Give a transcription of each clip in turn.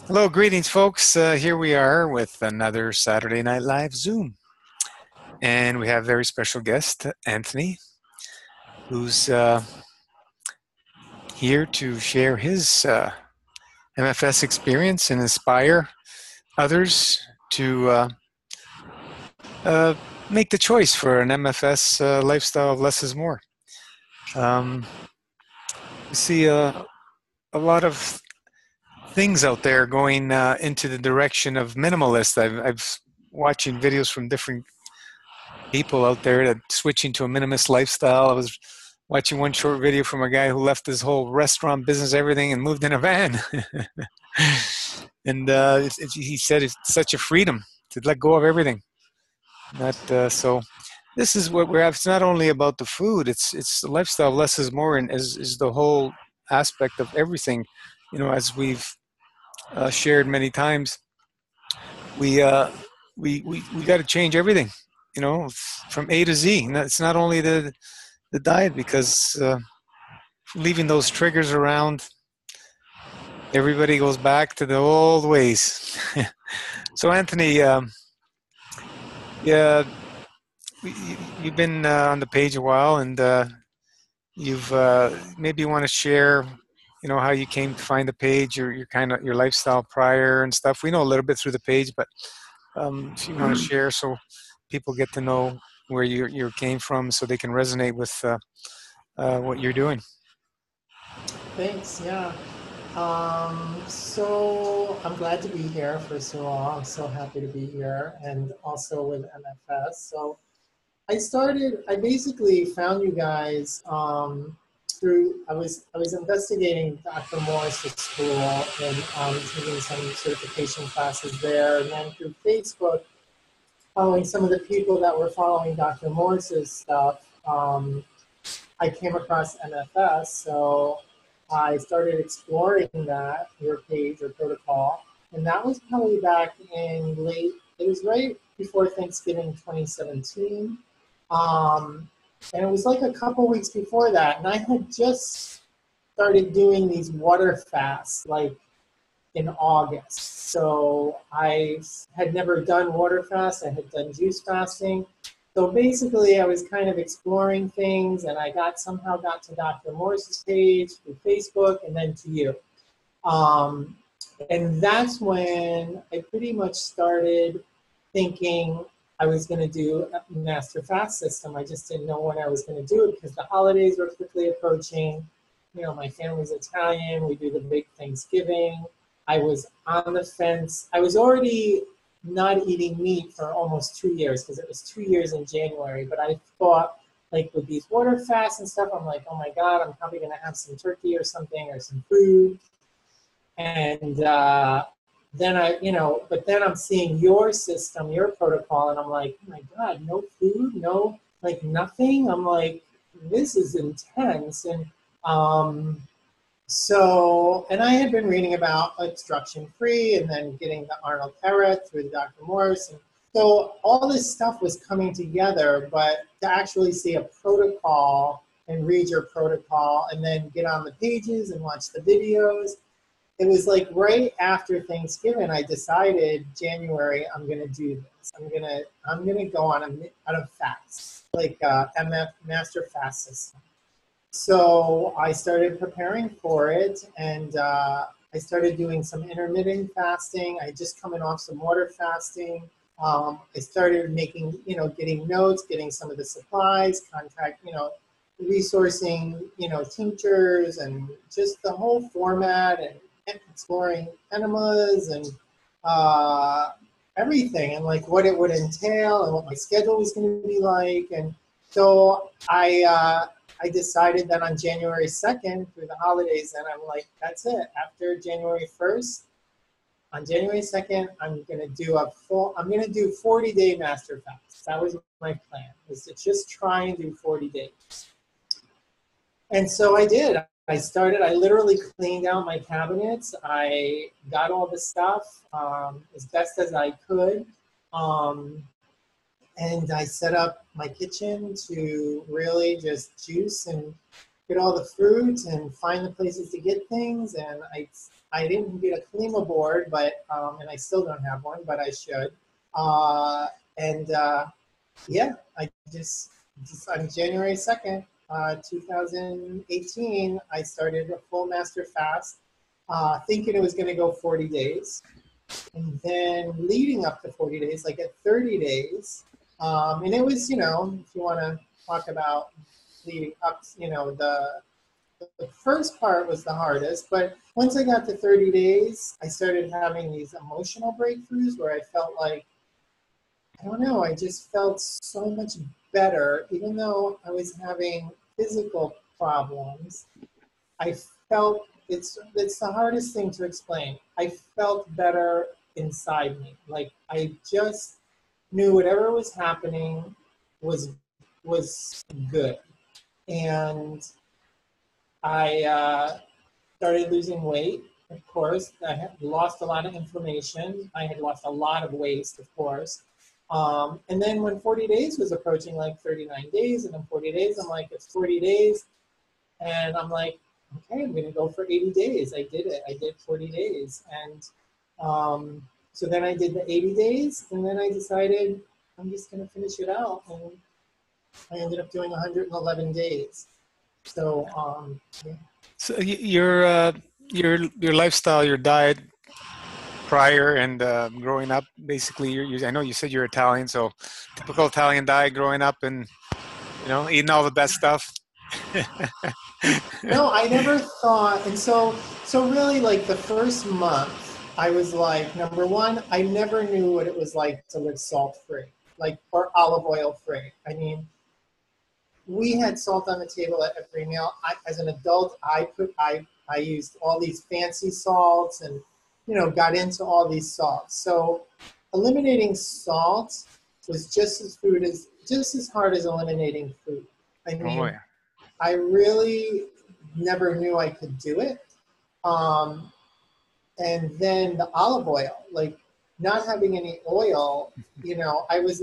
Hello, greetings, folks. Here we are with another Saturday Night Live Zoom. And we have a very special guest, Anthony, who's here to share his MFS experience and inspire others to uh, make the choice for an MFS lifestyle of less is more. We see a lot of things out there going into the direction of minimalist. I've watching videos from different people out there that switching to a minimalist lifestyle. I was watching one short video from a guy who left his whole restaurant business, everything, and moved in a van. And he said it's such a freedom to let go of everything. Not so. This is what we're. It's not only about the food. It's the lifestyle. Less is more, and is the whole aspect of everything. You know, as we've shared many times, we uh, we got to change everything. You know, from A to Z. And it's not only the diet because leaving those triggers around, everybody goes back to the old ways. So, Anthony, yeah, you've been on the page a while, and you've maybe you want to share, you know, how you came to find the page, your kind of your lifestyle prior and stuff. We know a little bit through the page, but if you want to share, so people get to know where you came from, so they can resonate with what you're doing. Thanks. Yeah. So I'm glad to be here. First of all, I'm so happy to be here, and also with MFS. So I basically found you guys through. I was investigating Dr. Morris's school and taking some certification classes there, and then through Facebook, following some of the people that were following Dr. Morris's stuff. I came across MFS, so I started exploring that, your page or protocol, and that was probably back in it was right before Thanksgiving 2017. And it was like a couple weeks before that, and I had just started doing these water fasts, like in August. So I had never done water fast. I had done juice fasting. So basically, I was kind of exploring things, and I somehow got to Dr. Morse's page through Facebook, and then to you. Um, and that's when I pretty much started thinking I was going to do a master fast system. I just didn't know when I was going to do it because the holidays were quickly approaching. You know, my family's Italian. We do the big Thanksgiving. I was on the fence. I was already not eating meat for almost 2 years because it was 2 years in January. But I thought, like with these water fasts and stuff, I'm like, oh my God, I'm probably going to have some turkey or something or some food. And then but then I'm seeing your system, your protocol, and I'm like, oh my God, no food, no, like nothing. I'm like, this is intense. And um, and I had been reading about obstruction free and then getting the Arnold Parrott through Dr. Morse. And so all this stuff was coming together, but to actually see a protocol and read your protocol and then get on the pages and watch the videos, it was like right after Thanksgiving, I decided January I'm gonna do this. I'm gonna go on a fast, like MF Master Fast System. So I started preparing for it, and I started doing some intermittent fasting. I just coming off some water fasting. I started making, getting notes, getting some of the supplies, resourcing, tinctures and just the whole format and exploring enemas and uh, everything and like what it would entail and what my schedule was going to be like. And so I decided that on January 2nd through the holidays, and I'm like, that's it. After January 1st, on January 2nd, I'm going to do 40-day master fast. That was my plan, was to just try and do 40 days. And so I did. I literally cleaned out my cabinets. I got all the stuff as best as I could. Um, and I set up my kitchen to really just juice and get all the fruit and find the places to get things. And I didn't get a Klima board, but and I still don't have one, but I should. And yeah, I just on January 2nd, 2018, I started a full master fast, thinking it was going to go 40 days. And then leading up to 40 days, like at 30 days, and it was, if you want to talk about leading up, the first part was the hardest, but once I got to 30 days, I started having these emotional breakthroughs where I felt like, I don't know, I just felt so much better, even though I was having physical problems. I felt it's the hardest thing to explain. I felt better inside me. Like I just knew whatever was happening was good. And I started losing weight, of course. I had lost a lot of inflammation. I had lost a lot of waste, of course. And then when 40 days was approaching, like 39 days, and then 40 days, I'm like, it's 40 days. And I'm like, okay, I'm going to go for 80 days. I did it. I did 40 days. And so then I did the 80 days, and then I decided I'm just going to finish it out. And I ended up doing 111 days. So, yeah. So your lifestyle, your diet prior and growing up, basically, I know you said you're Italian, so typical Italian diet growing up and, eating all the best stuff. No, I never thought, and so really, like the first month, I was like, number one, I never knew what it was like to live salt-free, like, or olive oil-free. I mean, we had salt on the table at every meal. As an adult, I used all these fancy salts and, got into all these salts. So eliminating salt was just as hard as eliminating food. I mean, Oh, yeah. I really never knew I could do it. And then the olive oil, like not having any oil, I was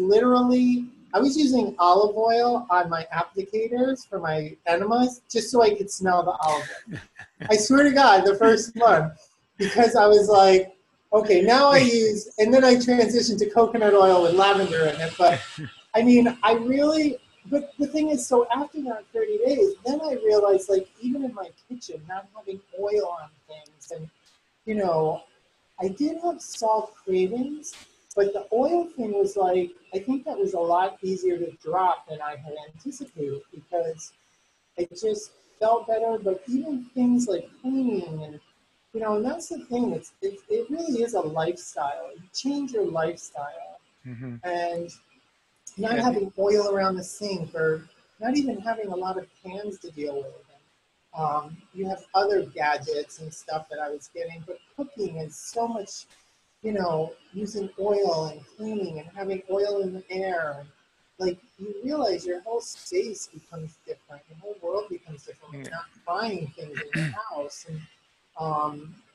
using olive oil on my applicators for my enemas just so I could smell the olive oil. I swear to God, the first month, because I was like, okay, now I use, and then I transitioned to coconut oil with lavender in it. But I mean, but the thing is, so after that 30 days, then I realized, like, even in my kitchen, not having oil on things, and, I did have salt cravings, but the oil thing was like, I think that was a lot easier to drop than I had anticipated because I just felt better. But even things like cleaning and, and that's the thing, it really is a lifestyle. You change your lifestyle. Mm-hmm. And not having oil around the sink or not even having a lot of pans to deal with. You have other gadgets and stuff that I was getting, but cooking is so much, using oil and cleaning and having oil in the air. And, like, you realize your whole space becomes different. Your whole world becomes different. You're not buying things in your house.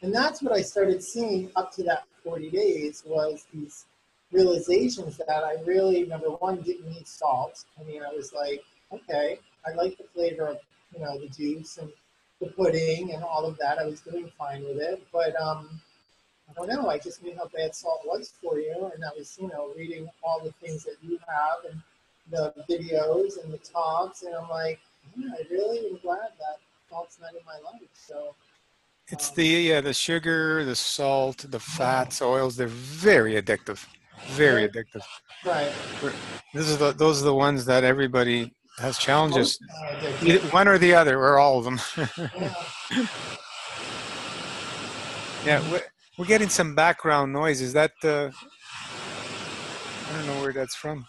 And that's what I started seeing up to that 40 days was these realizations that I really, number one, didn't need salt. I mean, I was like, okay, I like the flavor of, the juice and the pudding and all of that. I was doing fine with it. But I don't know, I just knew how bad salt was for you. And I was, reading all the things that you have and the videos and the talks. And I'm like, yeah, I really am glad that salt's not in my life. So It's the sugar, the salt, the fats, oils. They're very addictive. Very addictive. Right. Those are the ones that everybody has challenges. Addictive. One or the other, or all of them. Yeah. Yeah, we're getting some background noise. Is that I don't know where that's from.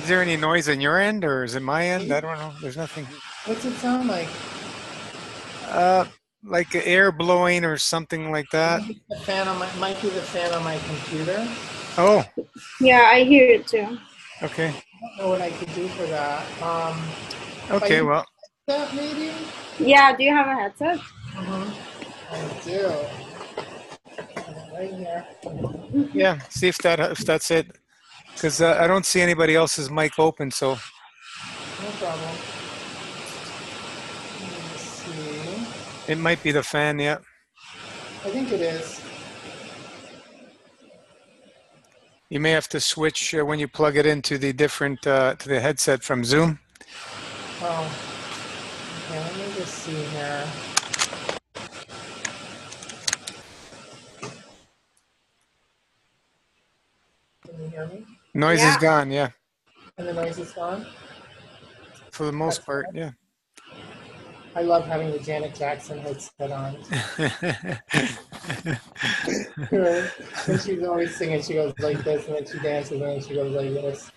Is there any noise on your end, or is it my end? I don't know. There's nothing. What's it sound like? Like air blowing or something like that. Might be the fan on my computer. Oh. Yeah, I hear it too. Okay. I don't know what I could do for that. Okay, well. That maybe? Yeah, do you have a headset? I do. Right here. Yeah, see if that's it. Because I don't see anybody else's mic open, so. No problem. It might be the fan, yeah. I think it is. You may have to switch when you plug it into the different to the headset from Zoom. Oh, okay, let me just see here. Can you hear me? Noise is Yeah. gone, yeah, And the noise is gone? for the most That's part, good. yeah. I love having the Janet Jackson headset on. And she's always singing, she goes like this, and then she dances, and then she goes like this.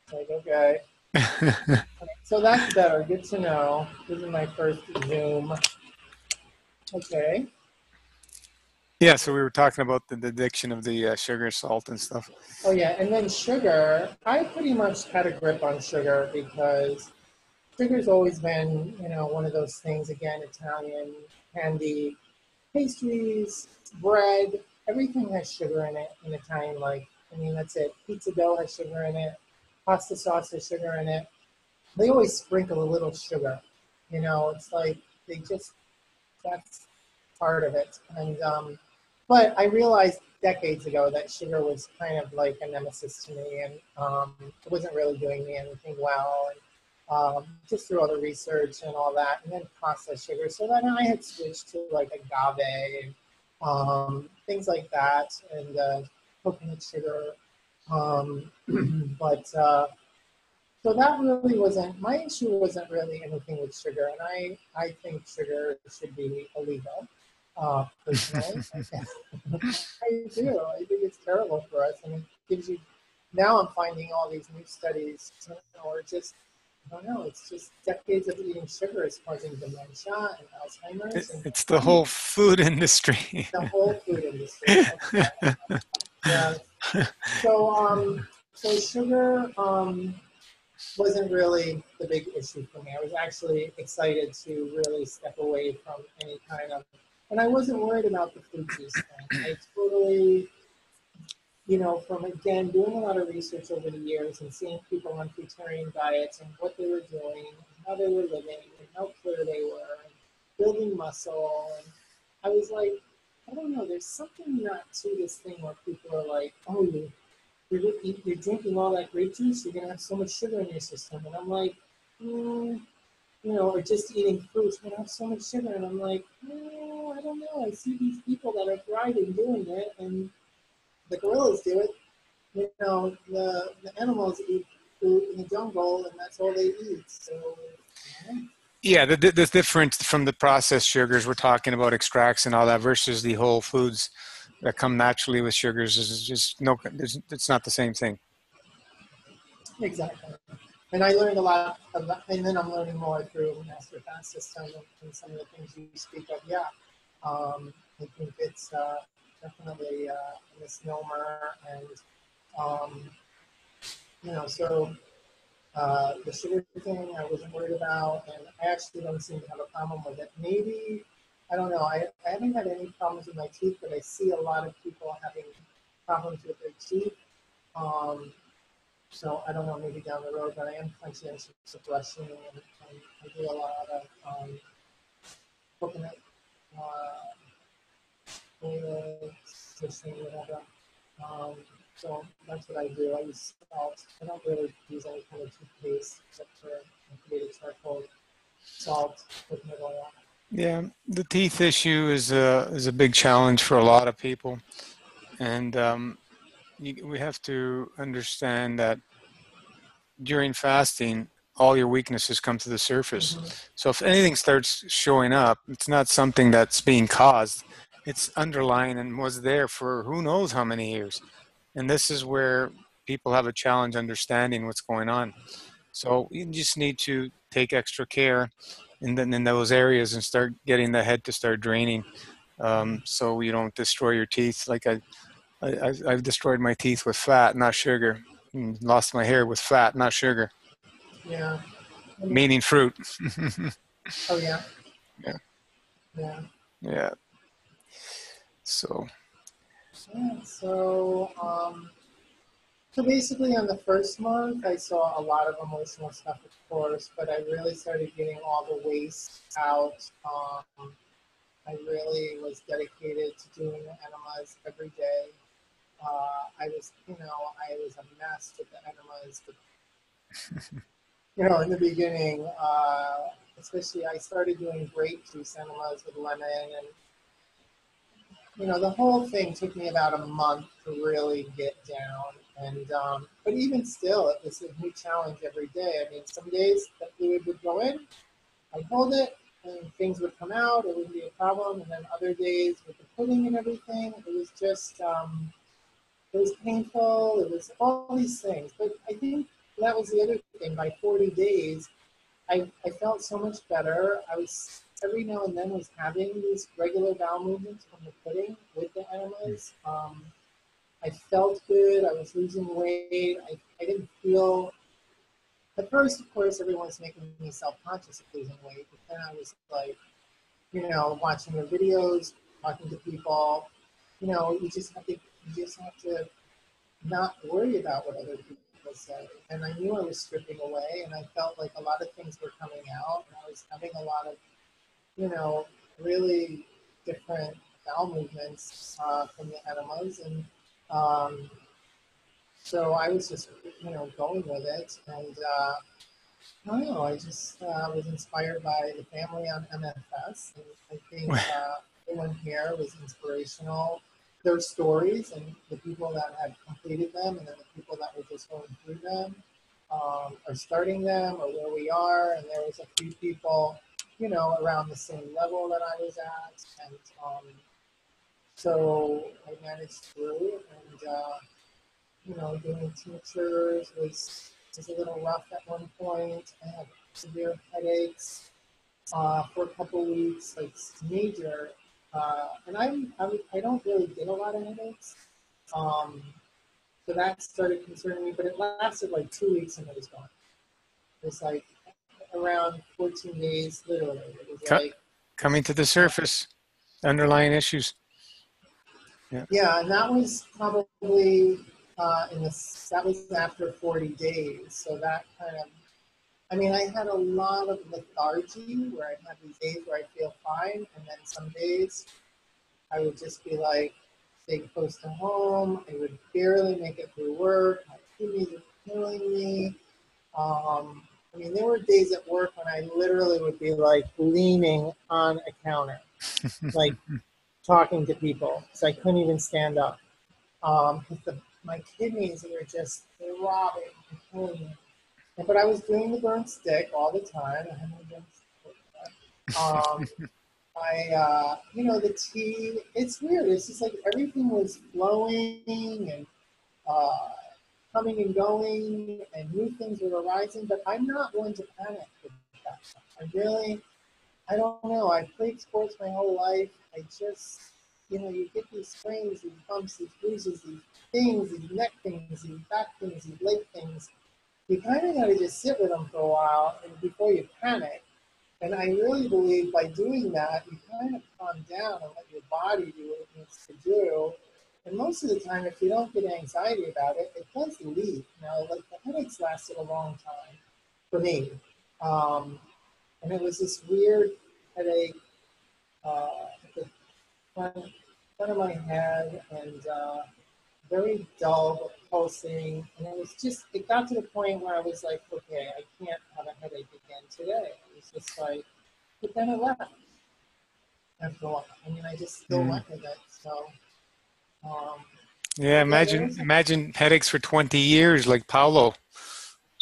It's like, okay. So that's better. Good to know. This is my first Zoom. Okay. Yeah, so we were talking about the addiction of the sugar, salt, and stuff. Oh yeah, and then sugar. I pretty much had a grip on sugar because sugar's always been, one of those things. Again, Italian candy, pastries, bread. Everything has sugar in it in Italian. Like, I mean, that's it. Pizza dough has sugar in it. Pasta sauce has sugar in it. They always sprinkle a little sugar. It's like they just that's part of it. And but I realized decades ago that sugar was kind of like a nemesis to me, and it wasn't really doing me anything well. And just through all the research and all that, and then processed sugar. So then I had switched to like agave, things like that, and coconut sugar. Um, but so that really wasn't my issue. Wasn't really anything with sugar, and I think sugar should be illegal. Personally, I do. I think it's terrible for us, and it gives you. Now I'm finding all these new studies, or just I don't know. It's just decades of eating sugar is causing dementia and Alzheimer's, and It's the whole food industry. the whole food industry. Okay. Yeah. So so sugar wasn't really the big issue for me. I was actually excited to really step away from any kind of, and I wasn't worried about the fruit juice thing. I totally, from again doing a lot of research over the years and seeing people on fruitarian diets and what they were doing, and how they were living, and how clear they were, and building muscle, and I was like, I don't know. There's something not to this thing where people are like, oh, you're drinking all that grape juice, you're going to have so much sugar in your system. And I'm like, or just eating fruits, you're going to have so much sugar. And I'm like, I don't know. I see these people that are thriving doing it, and the gorillas do it. The animals eat food in the jungle, and that's all they eat. So, Yeah, the difference from the processed sugars we're talking about extracts and all that versus the whole foods that come naturally with sugars is just it's not the same thing. exactly. And I learned a lot about, and then I'm learning more through the master fast system and some of the things you speak of. Yeah, I think it's definitely a misnomer, and um, so the sugar thing I wasn't worried about, and I actually don't seem to have a problem with it. Maybe I don't know. I haven't had any problems with my teeth, but I see a lot of people having problems with their teeth. Um, so I don't know, maybe down the road, but I am conscientious of brushing, and I do a lot of coconut oil, fishing, whatever. Um, so that's what I do. I use salt. I don't really use any kind of toothpaste except for activated charcoal, salt, coconut oil. Yeah, the teeth issue is a big challenge for a lot of people, and we have to understand that during fasting, all your weaknesses come to the surface. Mm-hmm. So if anything starts showing up, it's not something that's being caused. It's underlying and was there for who knows how many years. And this is where people have a challenge understanding what's going on. So you just need to take extra care in those areas and start getting the head to start draining, so you don't destroy your teeth. Like I've destroyed my teeth with fat, not sugar. And lost my hair with fat, not sugar. Yeah. Meaning fruit. Oh yeah. Yeah. Yeah. Yeah. So. Yeah. So basically, on the first month, I saw a lot of emotional stuff, of course, but I really started getting all the waste out. I really was dedicated to doing the enemas every day. I was, I was a mess with the enemas. But, in the beginning, especially I started doing grape juice enemas with lemon, and the whole thing took me about a month to really get down. And but even still, it was a new challenge every day. I mean, some days the fluid would go in, I'd hold it, and things would come out. It wouldn't be a problem. And then other days with the pudding and everything, it was just it was painful. It was all these things. But I think that was the other thing. By 40 days, I felt so much better. I was every now and then was having these regular bowel movements from the pudding with the enemas. I felt good. I was losing weight. I didn't feel. At first, of course, everyone's making me self-conscious of losing weight. But then I was like, watching the videos, talking to people. You just have to not worry about what other people say. And I knew I was stripping away, and I felt like a lot of things were coming out, and I was having a lot of, really different bowel movements from the enemas, and so I was just, going with it, and I don't know. I just was inspired by the family on MFS, and I think everyone here was inspirational. Their stories and the people that had completed them, and then the people that were just going through them, or starting them, or where we are. And there was a few people, around the same level that I was at, and so I managed through. And doing tinctures was a little rough at one point. I had severe headaches for a couple weeks, like major. And I don't really get a lot of headaches. So that started concerning me, but it lasted like 2 weeks and it was gone. It was like around 14 days, literally. It was like coming to the surface, underlying issues. Yeah, and that was probably that was after 40 days. So that kind of, I mean, I had a lot of lethargy where I'd have these days where I feel fine, and then some days I would just be like, stay close to home. I would barely make it through work. My kidneys were killing me. I mean, there were days at work when I literally would be like leaning on a counter, like talking to people, so I couldn't even stand up. My kidneys were just throbbing and killing me. But I was doing the burnt stick all the time. I had my burnt stick. The tea, it's weird. It's just like everything was flowing and uh, coming and going, and new things were arising. But I'm not one to panic with that stuff. I don't know. I've played sports my whole life. I just, you get these sprains, these bumps, these bruises, these things, these neck things, these back things, these leg things. You kind of got to just sit with them for a while and before you panic. And I really believe by doing that, you kind of calm down and let your body do what it needs to do. And most of the time, if you don't get anxiety about it, it does leave. Now, like the headaches lasted a long time for me. And it was this weird headache at the front of my head, and very dull but pulsing. And it got to the point where I was like, okay, I can't have a headache again today. It was just like, but then it left after a while. I mean, I just still went with it. So, Yeah, imagine headaches for 20 years like Paulo.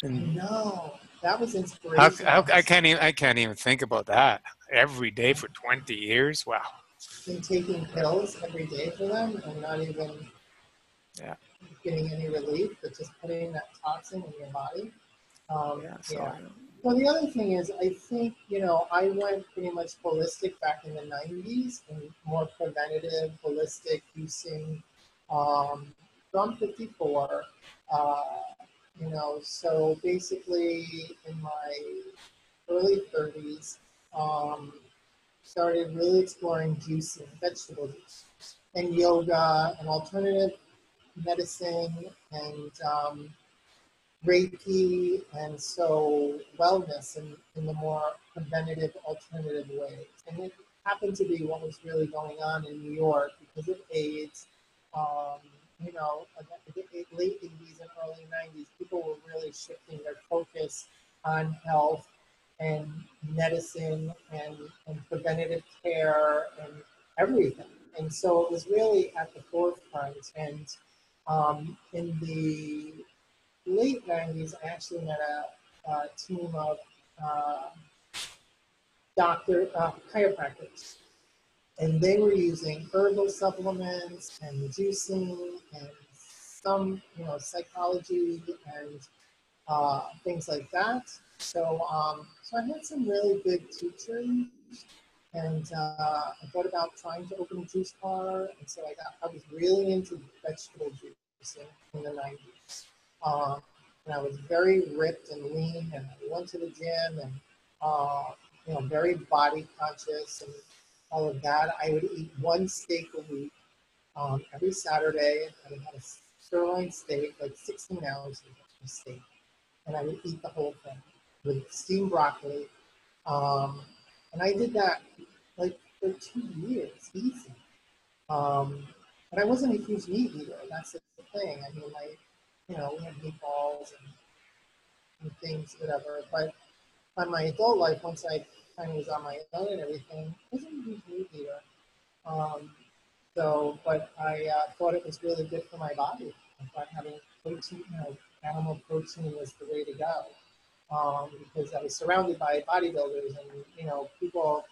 And no, that was inspirational. I can't even think about that. Every day for 20 years. Wow. Been taking pills every day for them and not even getting any relief, but just putting that toxin in your body. Well, the other thing is, I think, I went pretty much holistic back in the 90s and more preventative, holistic using. So I'm 54. So basically in my early 30s, started really exploring juicing, vegetable juice, and yoga, and alternative medicine, and Reiki, and so wellness in the more preventative, alternative ways. And it happened to be what was really going on in New York because of AIDS. Um, you know, the late 80s and early 90s, people were really shifting their focus on health and medicine and preventative care and everything. And so it was really at the forefront. And in the late 90s, I actually met a team of uh, chiropractors, and they were using herbal supplements and juicing and some, psychology and things like that. So I had some really good teachers, and I thought about trying to open a juice bar, and so I was really into vegetable juicing in the 90s. Um, and I was very ripped and lean, and I went to the gym, and very body conscious and all of that. I would eat one steak a week every Saturday. I would have a sirloin steak, like 16 ounces of steak, and I would eat the whole thing with steamed broccoli. Um, and I did that like for 2 years, easy. And I wasn't a huge meat eater. That's the thing. I mean, we had meatballs and things, whatever. But on my adult life, once I kind of was on my own and everything, I wasn't a huge meat eater. But I thought it was really good for my body. I thought having protein, animal protein was the way to go. Because I was surrounded by bodybuilders and, people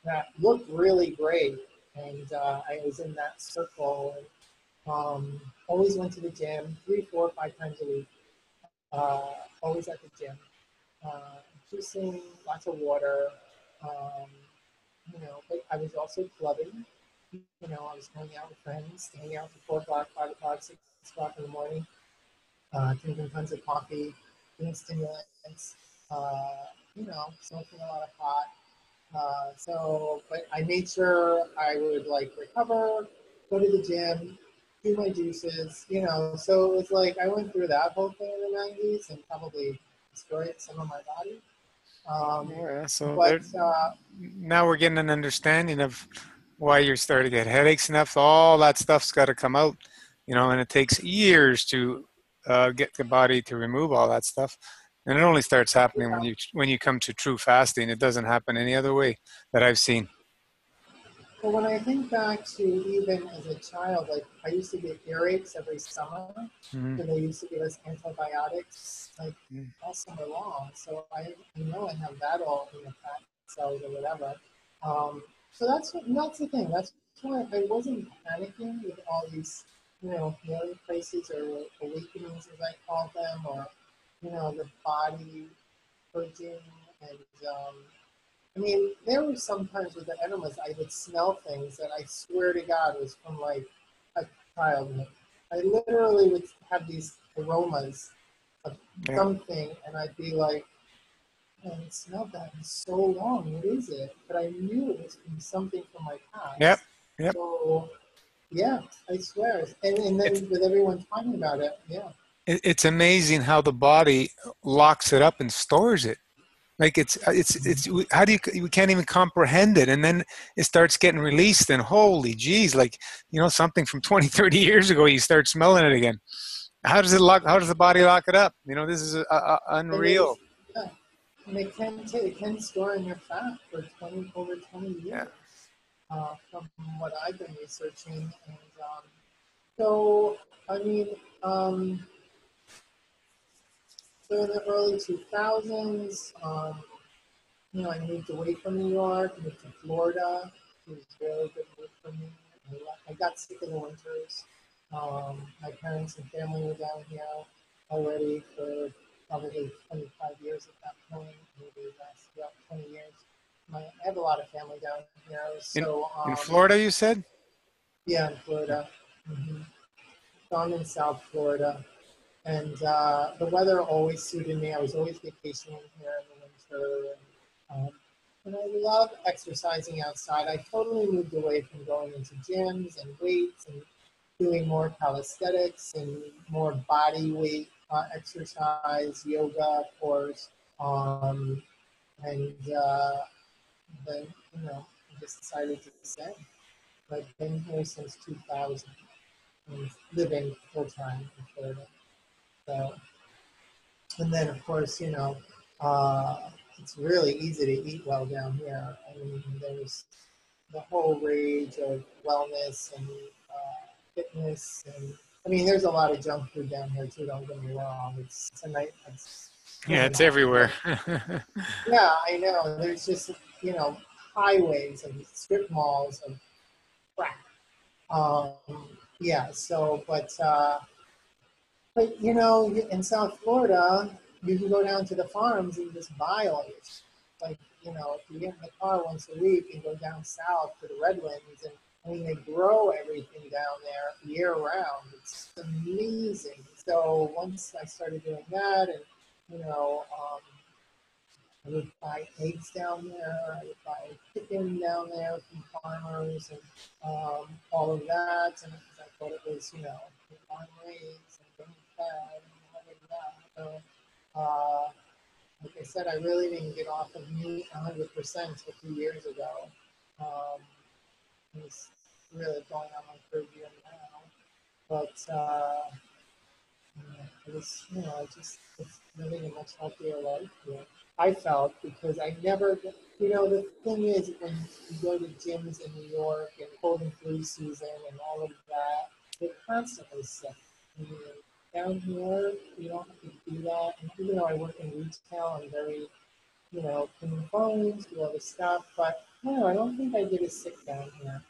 that looked really great. And I was in that circle and always went to the gym 3, 4, 5 times a week, always at the gym, juicing, lots of water. Um, but I was also clubbing. I was hanging out with friends, hanging out till 4 o'clock, 5 o'clock, 6 o'clock in the morning, drinking tons of coffee, doing stimulants, smoking a lot of pot. But I made sure I would recover, go to the gym, do my juices, So it was like I went through that whole thing in the 90s and probably destroyed some of my body. Yeah, so But now we're getting an understanding of why you're starting to get headaches and stuff. All that stuff's got to come out, and it takes years to get the body to remove all that stuff. And it only starts happening when you come to true fasting. It doesn't happen any other way that I've seen. But when I think back to even as a child, like I used to get earaches every summer, Mm-hmm. and they used to give us antibiotics all summer long. So I have that all in the fat cells or whatever. So that's the thing. That's why I wasn't panicking with all these, healing places or awakenings as I call them, or the body purging and I mean, there were some times with the enemas, I would smell things that I swear to God was from a childhood. I literally would have these aromas of Yeah. something, and I'd be like, I haven't smelled that in so long. What is it? But I knew it was from something from my Yep. past. Yep. So, yeah, I swear. And It's then with everyone talking about it, yeah. it's amazing how the body locks it up and stores it. Like it's how do you can't even comprehend it, and then it starts getting released, and holy geez, like something from 20, 30 years ago, you start smelling it again. How does it lock? How does the body lock it up? This is And they, unreal. yeah. And it can store in your fat for over 20 Yeah. years. From what I've been researching. And so, I mean, um, so in the early 2000s, I moved away from New York, moved to Florida. It was a really good move for me. I got sick in the winters. My parents and family were down here already for probably 25 years at that point, maybe less, about 20 years. I have a lot of family down here. In So, in Florida, you said? yeah, in Florida. Mm-hmm. So I'm in South Florida. And the weather always suited me. I was always vacationing here in the winter. And I love exercising outside. I totally moved away from going into gyms and weights and doing more calisthenics and more body weight exercise, yoga, of course. And then, just decided to stay. I've been here since 2000 and living full time in Florida. So, and then of course, it's really easy to eat well down here. I mean, there's the whole rage of wellness and fitness, and I mean, there's a lot of junk food down here too. Don't get me wrong; it's a night. It's Yeah, really it's not. everywhere. Yeah, I know. There's just highways and strip malls of crap. Um, yeah. So, but in South Florida, you can go down to the farms and just buy all your stuff. Like, if you get in the car once a week and go down south to the Redlands, and I mean, they grow everything down there year round. It's amazing. So once I started doing that, and I would buy eggs down there. I would buy chicken down there from farmers, and all of that. And I thought it was, farm raised and being fed and all of that. So, like I said, I really didn't get off of meat 100% a few years ago. Um, it's really going on my third year now. But it was, I just it's living a much healthier life here. I felt because I never, the thing is when you go to gyms in New York and cold and flu season and all of that, they're constantly sick. I mean, down here, you don't have to do that. And even though I work in retail, I'm very, clean phones, do all this stuff, but no, I don't think I get as sick down here.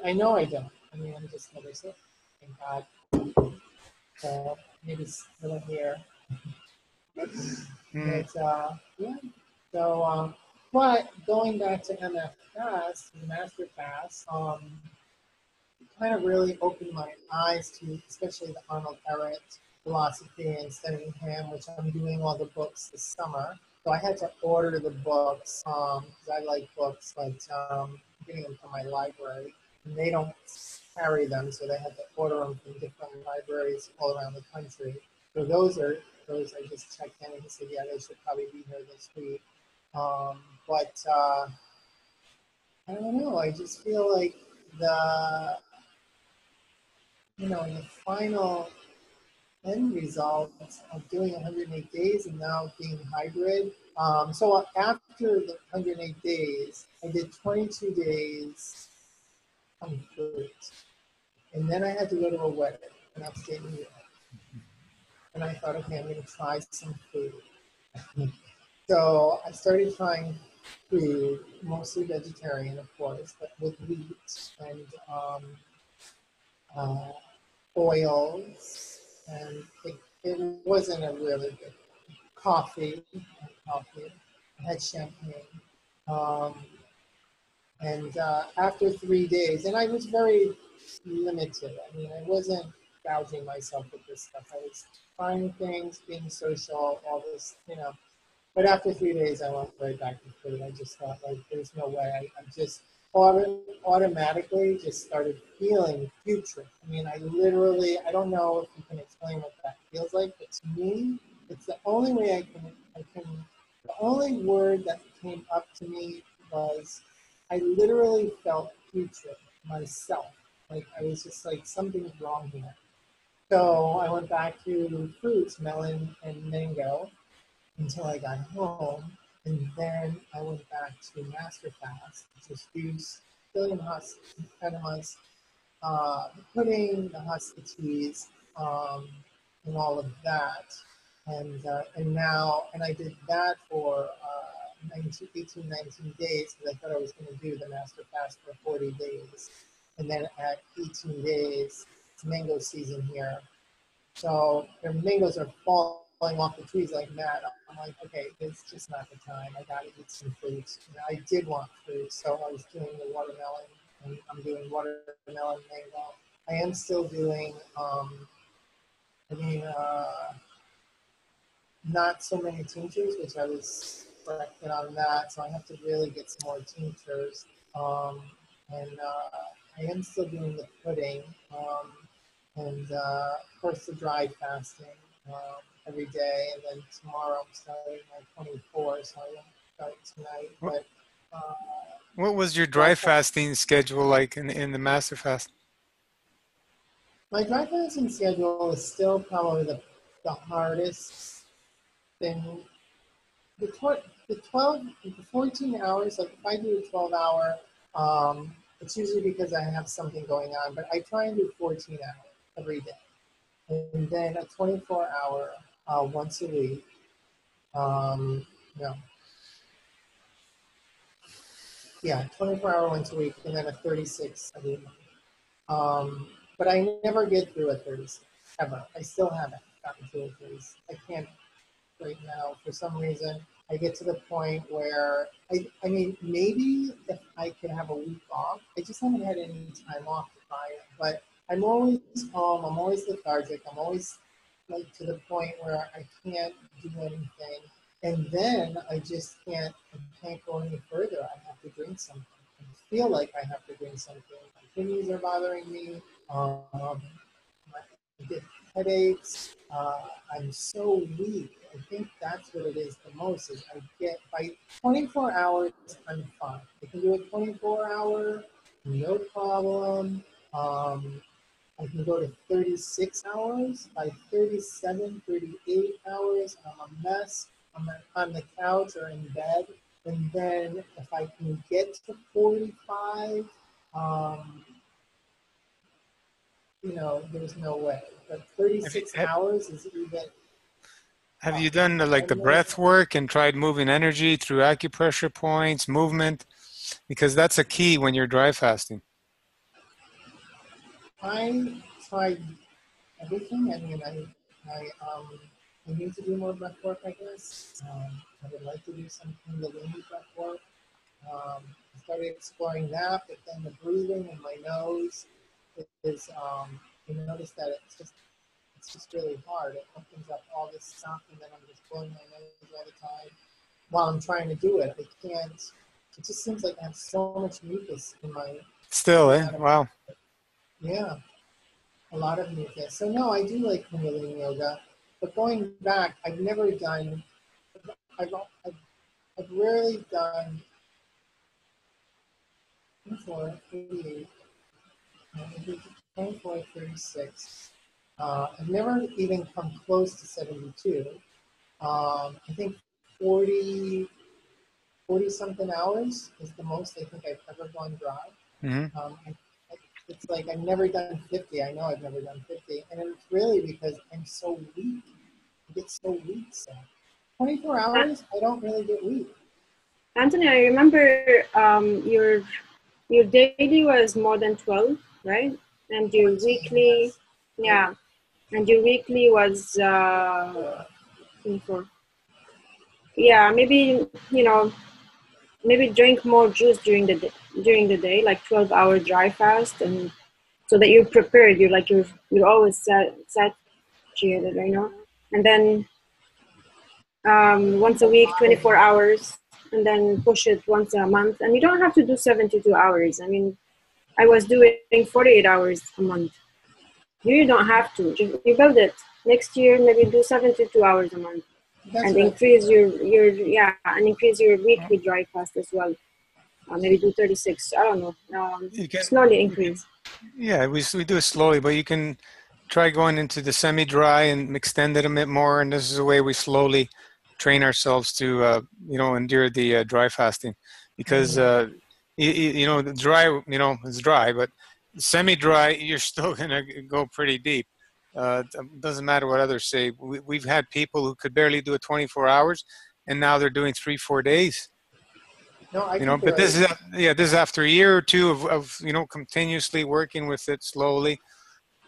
I know I don't. I mean, I'm just never sick. Thank God. So maybe it's a little here. Mm. But yeah. So, but going back to MFS, the Master Fast, it kind of really opened my eyes to, especially the Arnold Ehret philosophy and studying him, which I'm doing all the books this summer. So I had to order the books because I like books, but I'm getting them from my library, and they don't carry them, so they had to order them from different libraries all around the country. So those I just checked in and he said, yeah, they should probably be here this week. But I don't know. I just feel like the the final end result of doing 108 days and now being hybrid. So after the 108 days, I did 22 days on fruit, and then I had to go to a wedding in upstate New York. And I thought, okay, I'm going to try some food. So I started trying food, mostly vegetarian, of course, but with wheat and uh, oils, and it wasn't a really good coffee. I had champagne. Um, and after 3 days, and I was very limited. I mean, I wasn't gouging myself with this stuff. I was trying things, being social, all this. But after 3 days, I went right back to food. I just thought, like, there's no way. I just automatically just started feeling putrid. I mean, I don't know if you can explain what that feels like, but to me, it's the only way the only word that came up to me was I literally felt putrid myself. Like, I was just like, something's wrong here. So I went back to fruits, melon and mango, until I got home. And then I went back to Master Fast, which is juice, psyllium husk, enemas, pudding, the huskies, and all of that. And I did that for 19 days because I thought I was going to do the Master Fast for 40 days. And then at 18 days, it's mango season here. So their mangoes are falling off the trees like mad. I'm like, okay, it's just not the time. I gotta eat some fruits. And I did want fruit, so I was doing the watermelon, and I'm doing watermelon mango. I am still doing, I mean, not so many tinctures, which I was corrected on that. So I have to really get some more tinctures. And I am still doing the pudding. And of course the dry fasting every day, and then tomorrow I'm starting my 24, so I won't start tonight. But What was your dry dry fasting schedule like in the master fast? My dry fasting schedule is still probably the hardest thing. The 12, the 14 hours, like if I do a 12-hour, it's usually because I have something going on, but I try and do 14 hours every day. And then a 24-hour once a week. No, yeah, 24-hour once a week, and then a 36 every month. But I never get through a 36 ever. I still haven't gotten through a 36. I can't right now for some reason. I get to the point where I mean, maybe if I could have a week off, I just haven't had any time off to try it. But I'm always calm. I'm always lethargic. I'm always like to the point where I can't do anything. And then I just can't go any further. I have to drink something. I feel like I have to drink something. My kidneys are bothering me. I get headaches. I'm so weak. I think that's what it is the most. Is I get by 24 hours, I'm fine. I can do a 24-hour, no problem. I can go to 36 hours. By 37, 38 hours, I'm a mess. I'm on the couch or in bed. And then if I can get to 45, there's no way. But Have you, 36 hours is even. have you done like the I've never, breath work and tried moving energy through acupressure points, movement? Because that's a key when you're dry fasting. I tried everything. I mean, I need to do more breath work, I guess. I would like to do some Kundalini breath work. I started exploring that, but then the breathing in my nose is, I noticed that it's just really hard. It opens up all this stuff, and then I'm just blowing my nose all the time while I'm trying to do it. I can't. It just seems like I have so much mucus in my Still, eh? anatomy. Wow. Yeah, a lot of mucus. So no, I do like Kundalini yoga, but going back, I've never done. I've I've, I've rarely done 24, 38, 24, 36. I've never even come close to 72. I think 40, 40 something hours is the most I think I've ever gone dry. Hmm. It's like I've never done 50. I know I've never done 50. And it's really because I'm so weak. I get so weak. So 24 hours, I don't really get weak. Anthony, I remember your daily was more than 12, right? And your 14, weekly, yes. yeah, and your weekly was 24. Yeah, maybe maybe drink more juice during the day, like 12-hour dry fast, and so that you're prepared. You're always satiated. And then once a week, 24 hours, and then push it once a month. And you don't have to do 72 hours. I mean, I was doing 48 hours a month. You don't have to. You build it. Next year, maybe do 72 hours a month, That's and what I increase figured. and increase your weekly dry fast as well. Maybe do 36. I don't know. You can, Slowly you can, increase. yeah, we do it slowly, but you can try going into the semi-dry and extend it a bit more. And this is a way we slowly train ourselves to, endure the dry fasting, because the dry, it's dry, but semi-dry, you're still gonna go pretty deep. It doesn't matter what others say. We've had people who could barely do it 24 hours, and now they're doing 3-4 days. No, I could But barely. this is after a year or two of continuously working with it slowly.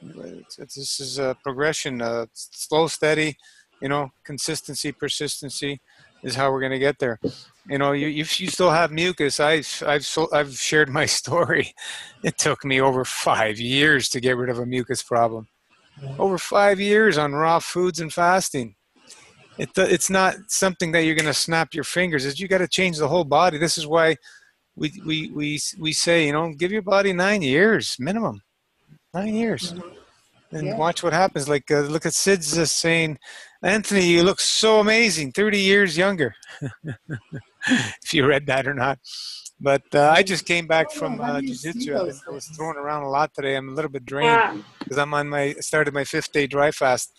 This is a progression, slow, steady, consistency, persistency is how we're going to get there. You still have mucus. I've shared my story. It took me over 5 years to get rid of a mucus problem. Over 5 years on raw foods and fasting. It's not something that you're going to snap your fingers. You got to change the whole body. This is why we say, give your body 9 years minimum, 9 years, and Yeah. watch what happens. Like look at Sid's saying, Anthony, you look so amazing, 30 years younger. If you read that or not, But I just came back Oh, from how do you see jiu-jitsu. those I was things? thrown around a lot today. I'm a little bit drained Uh, because started my 5th day dry fast.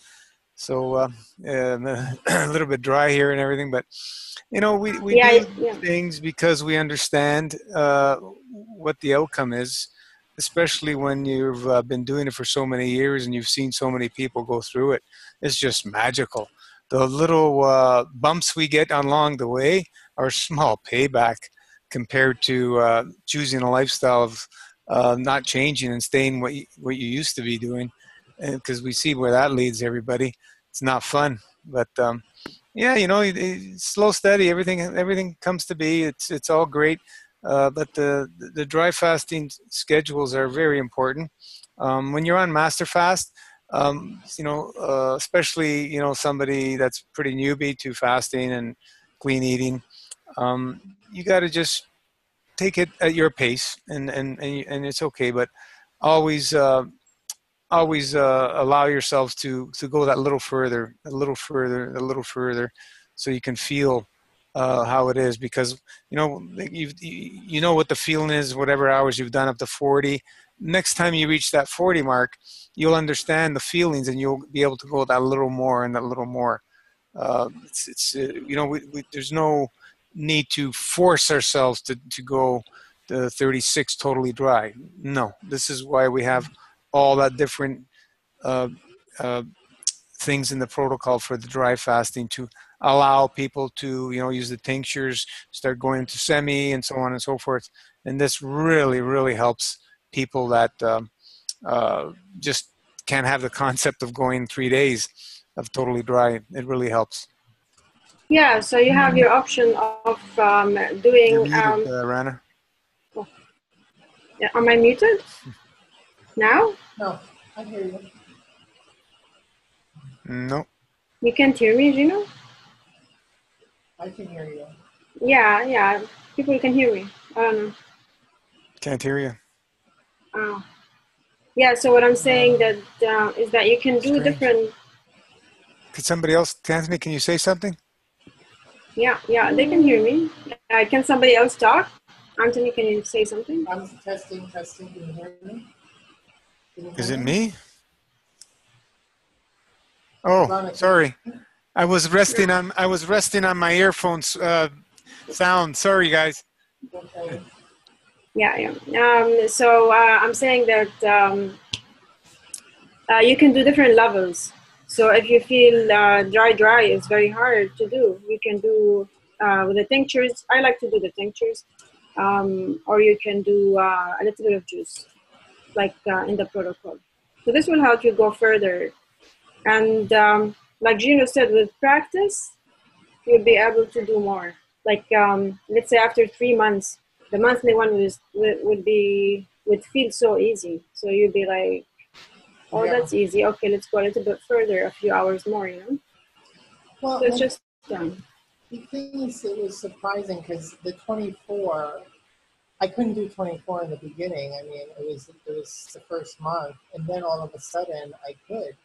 So I'm a little bit dry here and everything. But we yeah, do yeah. things because we understand what the outcome is, especially when you've been doing it for so many years and you've seen so many people go through it. It's just magical. The little bumps we get along the way are small payback compared to choosing a lifestyle of not changing and staying what you used to be doing, because we see where that leads everybody. It's not fun, but yeah, slow, steady, everything comes to be. It's all great, but the dry fasting schedules are very important. When you're on master fast, especially somebody that's pretty newbie to fasting and clean eating, you got to just take it at your pace, and it's okay. But always allow yourselves to go that little further, a little further, a little further, so you can feel how it is, because you know what the feeling is, whatever hours you've done up to 40. Next time you reach that 40 mark, you'll understand the feelings and you'll be able to go that little more and that little more. There's no need to force ourselves to go the 36 totally dry. No, this is why we have all that different uh, uh, things in the protocol for the dry fasting, to allow people to use the tinctures, start going into semi, and so on and so forth. And this really helps people that just can't have the concept of going 3 days of totally dry. It really helps. Yeah, so you have your option of You're doing. muted, Rana. Am I muted now? No, I hear you. No. You can't hear me, Gino? I can hear you. Yeah. People can hear me. I don't know. Can't hear you. Oh. Yeah, so what I'm saying that is that you can do Strange. different. Could somebody else, Anthony, can you say something? Yeah, they can hear me. Can somebody else talk? Anthony, can you say something? I'm testing. Can you hear me? Is it me? Oh, Rana, sorry. I was resting on my earphones sound. Sorry, guys. Okay. Yeah. So I'm saying that you can do different levels. So if you feel dry is very hard to do, you can do with the tinctures. I like to do the tinctures, or you can do a little bit of juice, like in the protocol. So this will help you go further. And like Gino said, with practice, you'll be able to do more. Like let's say after 3 months, the monthly one would feel so easy. So you'd be like, oh, Yeah. that's easy. Okay, let's go a little bit further, a few hours more, Well, So it's just done. the thing is, it was surprising because the 24, I couldn't do 24 in the beginning. I mean, it was the first month, and then all of a sudden I could.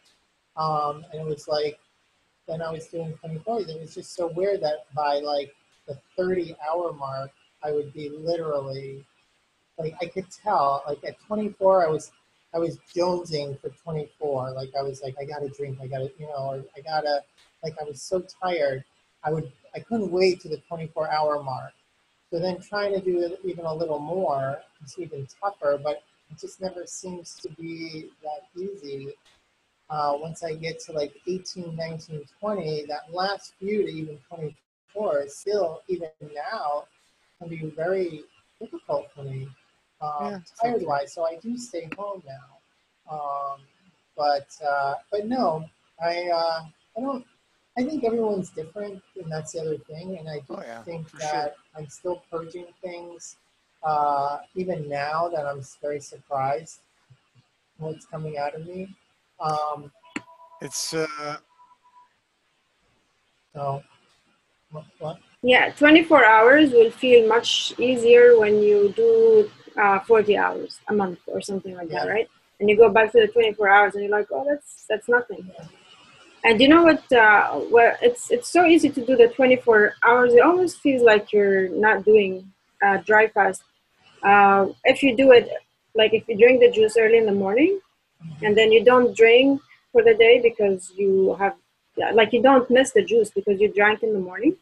And it was like, then I was doing 24. It was just so weird that by like the 30-hour mark, I would be literally, like, I could tell, like at 24, I was jonesing for 24. Like I was like, I gotta drink, I gotta, or I gotta, like I was so tired. I couldn't wait to the 24-hour mark. So then trying to do it even a little more is even tougher, but it just never seems to be that easy. Once I get to like 18, 19, 20, that last few to even 24 is still, even now, can be very difficult for me, Yeah. tired wise. So I do stay home now. But no, I don't. I think everyone's different, and that's the other thing. And I do think that sure. I'm still purging things, even now that I'm very surprised what's coming out of me. It's So what? Yeah, 24 hours will feel much easier when you do 40 hours a month or something like that, right? And you go back to the 24 hours and you're like, oh, that's nothing. Yeah. And you know what? Well, it's so easy to do the 24 hours. It almost feels like you're not doing dry fast. If you do it, like if you drink the juice early in the morning, and then you don't drink for the day because you have, like you don't miss the juice because you drank in the morning,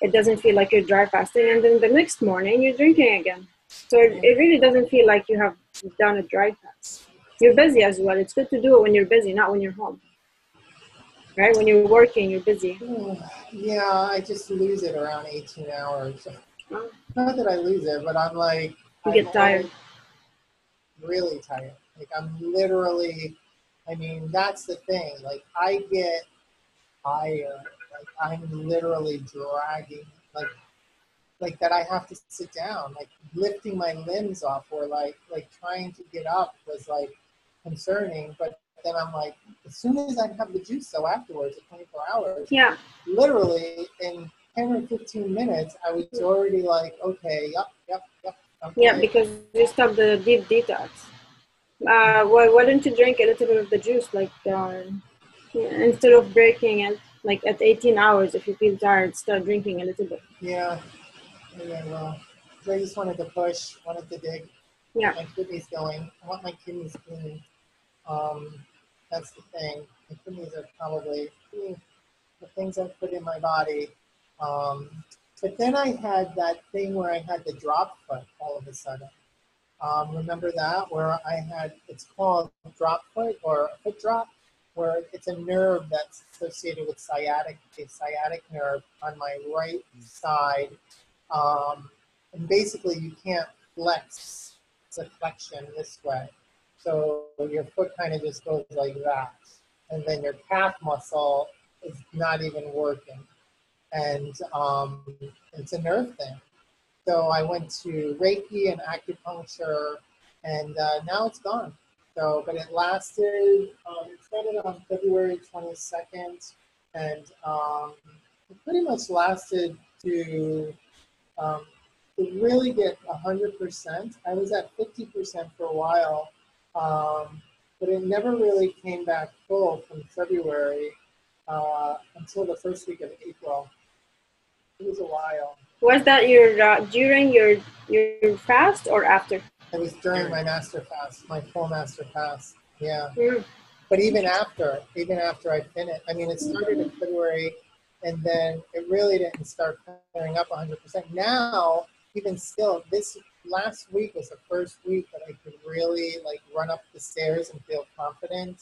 it doesn't feel like you're dry fasting, and then the next morning you're drinking again. So it really doesn't feel like you have done a dry fast. You're busy as well. It's good to do it when you're busy, not when you're home. Right? When you're working, you're busy. Yeah, I just lose it around 18 hours. Oh, Not that I lose it, but I'm like, you I'm get tired. always really tired. Like I'm literally, I mean, that's the thing. Like I get tired. Like I'm literally dragging. Like that I have to sit down. Like lifting my limbs off or like trying to get up was like concerning. But then I'm like, as soon as I have the juice, so afterwards, at 24 hours, Yeah. literally in 10 or 15 minutes, I was already like, okay, yep, Yeah, okay. because you stop the deep detox. Why don't you drink a little bit of the juice, like instead of breaking it, like at 18 hours, if you feel tired, start drinking a little bit. Yeah, yeah, well, I just wanted to push, wanted to dig, Yeah. get my kidneys going. I want my kidneys clean. Um, that's the thing. My kidneys are probably the things I put in my body. Um, but then I had that thing where I had the drop foot all of a sudden. Remember that where I had, it's called drop foot or foot drop, where it's a nerve that's associated with the sciatic nerve on my right side. And basically you can't flex the flexion this way. So your foot kind of just goes like that. And then your calf muscle is not even working. And it's a nerve thing. So I went to Reiki and acupuncture, and now it's gone. So, but it lasted. It started on February 22nd, and it pretty much lasted um, to really get 100%. I was at 50% for a while, but it never really came back full from February until the first week of April. It was a while. Was that your during your fast or after? It was during my master fast, my full master fast. Yeah. Mm. But even after I finished, I mean, it started in February and then it really didn't start clearing up 100%. Now, even still, this last week was the first week that I could really like run up the stairs and feel confident,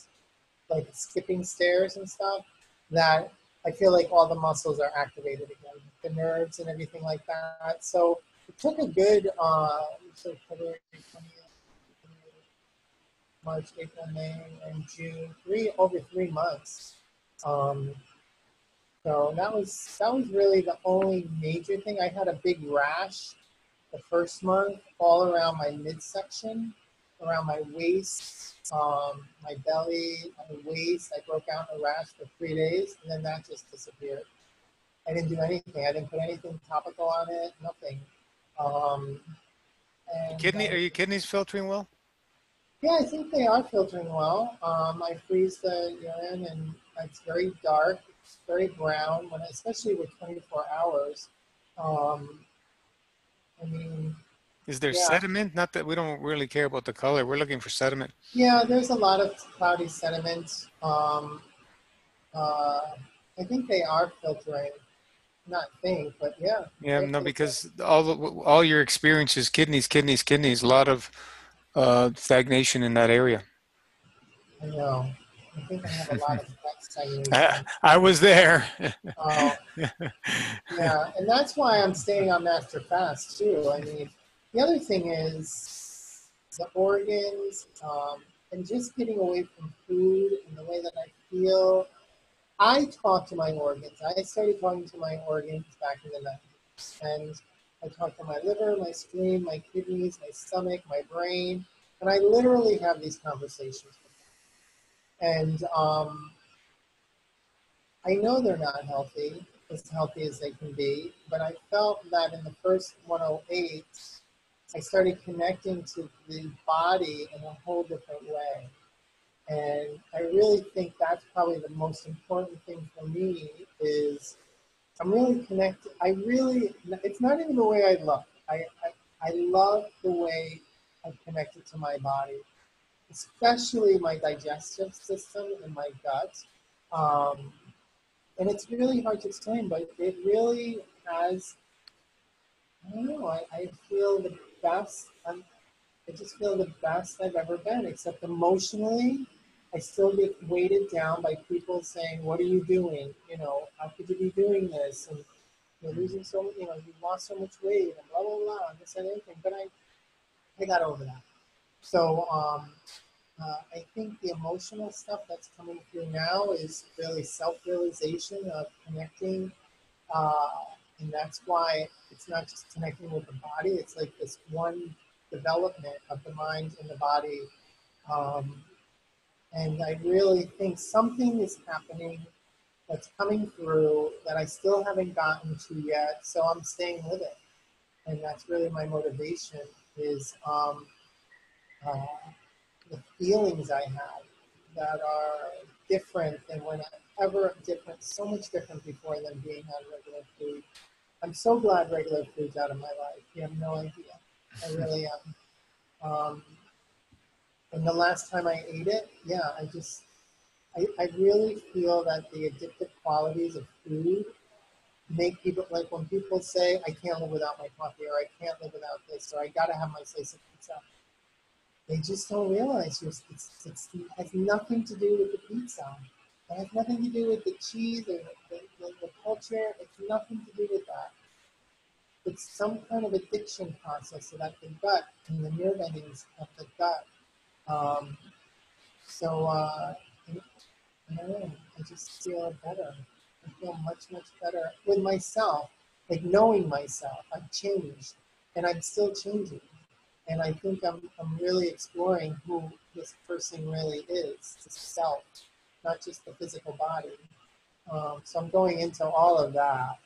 like skipping stairs and stuff, that I feel like all the muscles are activated again, the nerves and everything like that. So it took a good, so February 20th, March, April, May, and June, over 3 months. Um, so that was really the only major thing. I had a big rash the first month all around my midsection, around my waist, my belly, my waist. I broke out in a rash for 3 days, and then that just disappeared. I didn't do anything. I didn't put anything topical on it. Nothing. Um, and Are your kidneys filtering well? yeah, I think they are filtering well. I freeze the urine, and it's very dark. It's very brown, especially with 24 hours. Um, I mean, Is there yeah, sediment? Not that we don't really care about the color. We're looking for sediment. yeah. There's a lot of cloudy sediment. I think they are filtering. Not think, but yeah, Yeah, they're no, filtering. because all your experience is kidneys, kidneys, kidneys. A lot of stagnation in that area. I know. I think I have a lot of fat I, stagnation. I was there. Oh, yeah, and that's why I'm staying on Master Fast too. I mean, the other thing is the organs, and just getting away from food and the way that I feel. I talk to my organs. I started talking to my organs back in the 90s. And I talk to my liver, my spleen, my kidneys, my stomach, my brain. And I literally have these conversations with them. And I know they're not healthy as they can be. But I felt that in the first 108, I started connecting to the body in a whole different way. And I really think that's probably the most important thing for me is I'm really connected. It's not even the way I look. I love the way I've connected to my body, especially my digestive system and my gut. Um, and it's really hard to explain, but it really has, I don't know, I feel the best. I just feel the best I've ever been, except emotionally, I still get weighted down by people saying, "What are you doing? You know, how could you be doing this? And you're losing so, you know, you lost so much weight, and blah blah blah, and this and anything." But I got over that. So I think the emotional stuff that's coming through now is really self-realization of connecting, uh, and that's why it's not just connecting with the body. It's like this one development of the mind and the body. Um, and I really think something is happening that's coming through that I still haven't gotten to yet. So I'm staying with it. And that's really my motivation is uh, the feelings I have that are different than when I ever different, so much different before than being on regular food. I'm so glad regular food's out of my life. You have no idea. I really am. And the last time I ate it, yeah, I really feel that the addictive qualities of food make people, like when people say, I can't live without my coffee, or I can't live without this, or I gotta have my slice of pizza. They just don't realize it has nothing to do with the pizza. It has nothing to do with the cheese or the culture. It's nothing to do with that. It's some kind of addiction process so that the gut and the nerve endings of the gut. Um, so I don't know. I just feel better. I feel much, much better with myself. Like knowing myself, I've changed, and I'm still changing. And I think I'm really exploring who this person really is, the self, not just the physical body. So I'm going into all of that,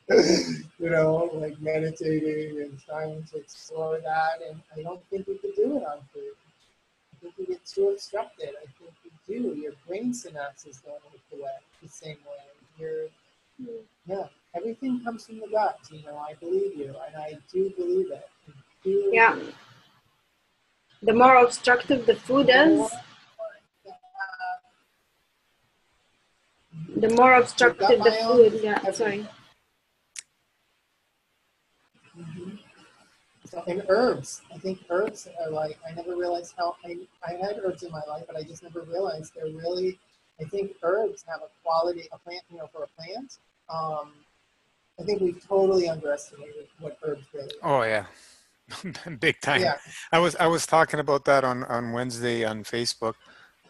you know, like meditating and trying to explore that. And I don't think we could do it on food. I think we get too obstructed. I think we do. Your brain synapses don't work the same way. Yeah, everything comes from the gut. You know, I believe you, and I do believe it. Yeah. The more obstructive the food is, the more obstructive the food. Yeah, sorry. Mm-hmm. So, and herbs. I think herbs are like, I never realized how, I had herbs in my life, but I just never realized they're really, I think herbs have a quality, a plant, you know, for a plant. I think we've totally underestimated what herbs really are. Oh yeah, big time. Yeah. I was talking about that on Wednesday on Facebook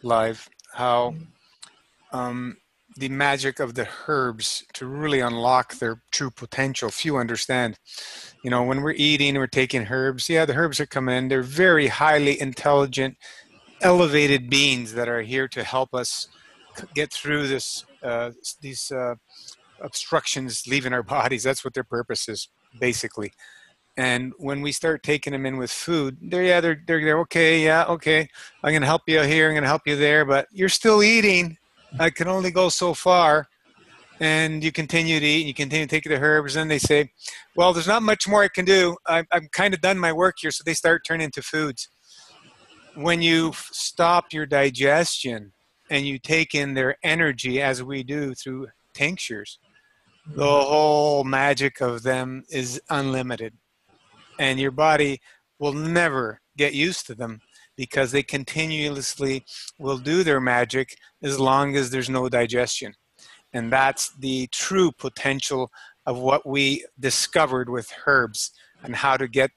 Live, how the magic of the herbs to really unlock their true potential. Few understand. You know, when we're eating, we're taking herbs. Yeah, the herbs are coming in. They're very highly intelligent, elevated beings that are here to help us get through these obstructions leaving our bodies. That's what their purpose is, basically. And when we start taking them in with food, they're okay. Yeah, okay. I'm gonna help you here. I'm gonna help you there, but you're still eating. I can only go so far. And you continue to eat, and you continue to take the herbs, and they say, well, there's not much more I can do. I'm kind of done my work here, so they start turning to foods. When you stop your digestion and you take in their energy, as we do through tinctures, the whole magic of them is unlimited. And your body will never get used to them because they continuously will do their magic as long as there's no digestion. And that's the true potential of what we discovered with herbs and how to get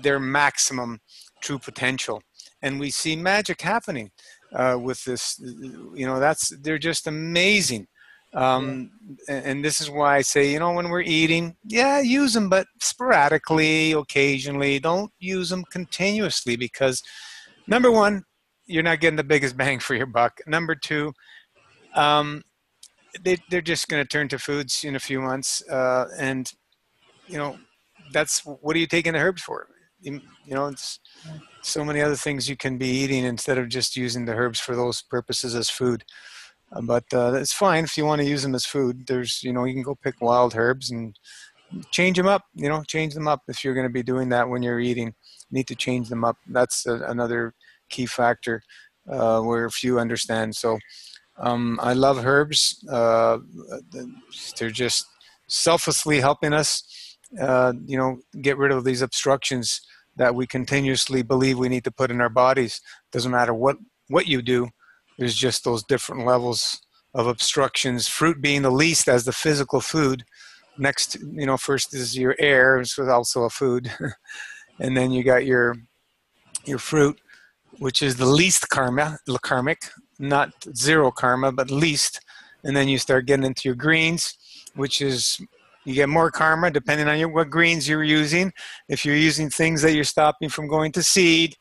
their maximum true potential. And we see magic happening with this. You know, they're just amazing. And this is why I say, you know, when we're eating, yeah, use them, but sporadically, occasionally. Don't use them continuously because, number one, you're not getting the biggest bang for your buck. Number two, they're just going to turn to foods in a few months, and you know, that's what are you taking the herbs for? You know, it's so many other things you can be eating instead of just using the herbs for those purposes as food. But it's fine if you want to use them as food. There's, you know, you can go pick wild herbs and change them up. Change them up if you're going to be doing that when you're eating. You need to change them up. That's another key factor where few understand. So I love herbs. They're just selflessly helping us, get rid of these obstructions that we continuously believe we need to put in our bodies. Doesn't matter what you do. There's just those different levels of obstructions. Fruit being the least as the physical food. Next, first is your air, which is also a food, and then you got your fruit, which is the least karmic, not zero karma, but least. And then you start getting into your greens, which is you get more karma depending on what greens you're using. If you're using things that you're stopping from going to seed,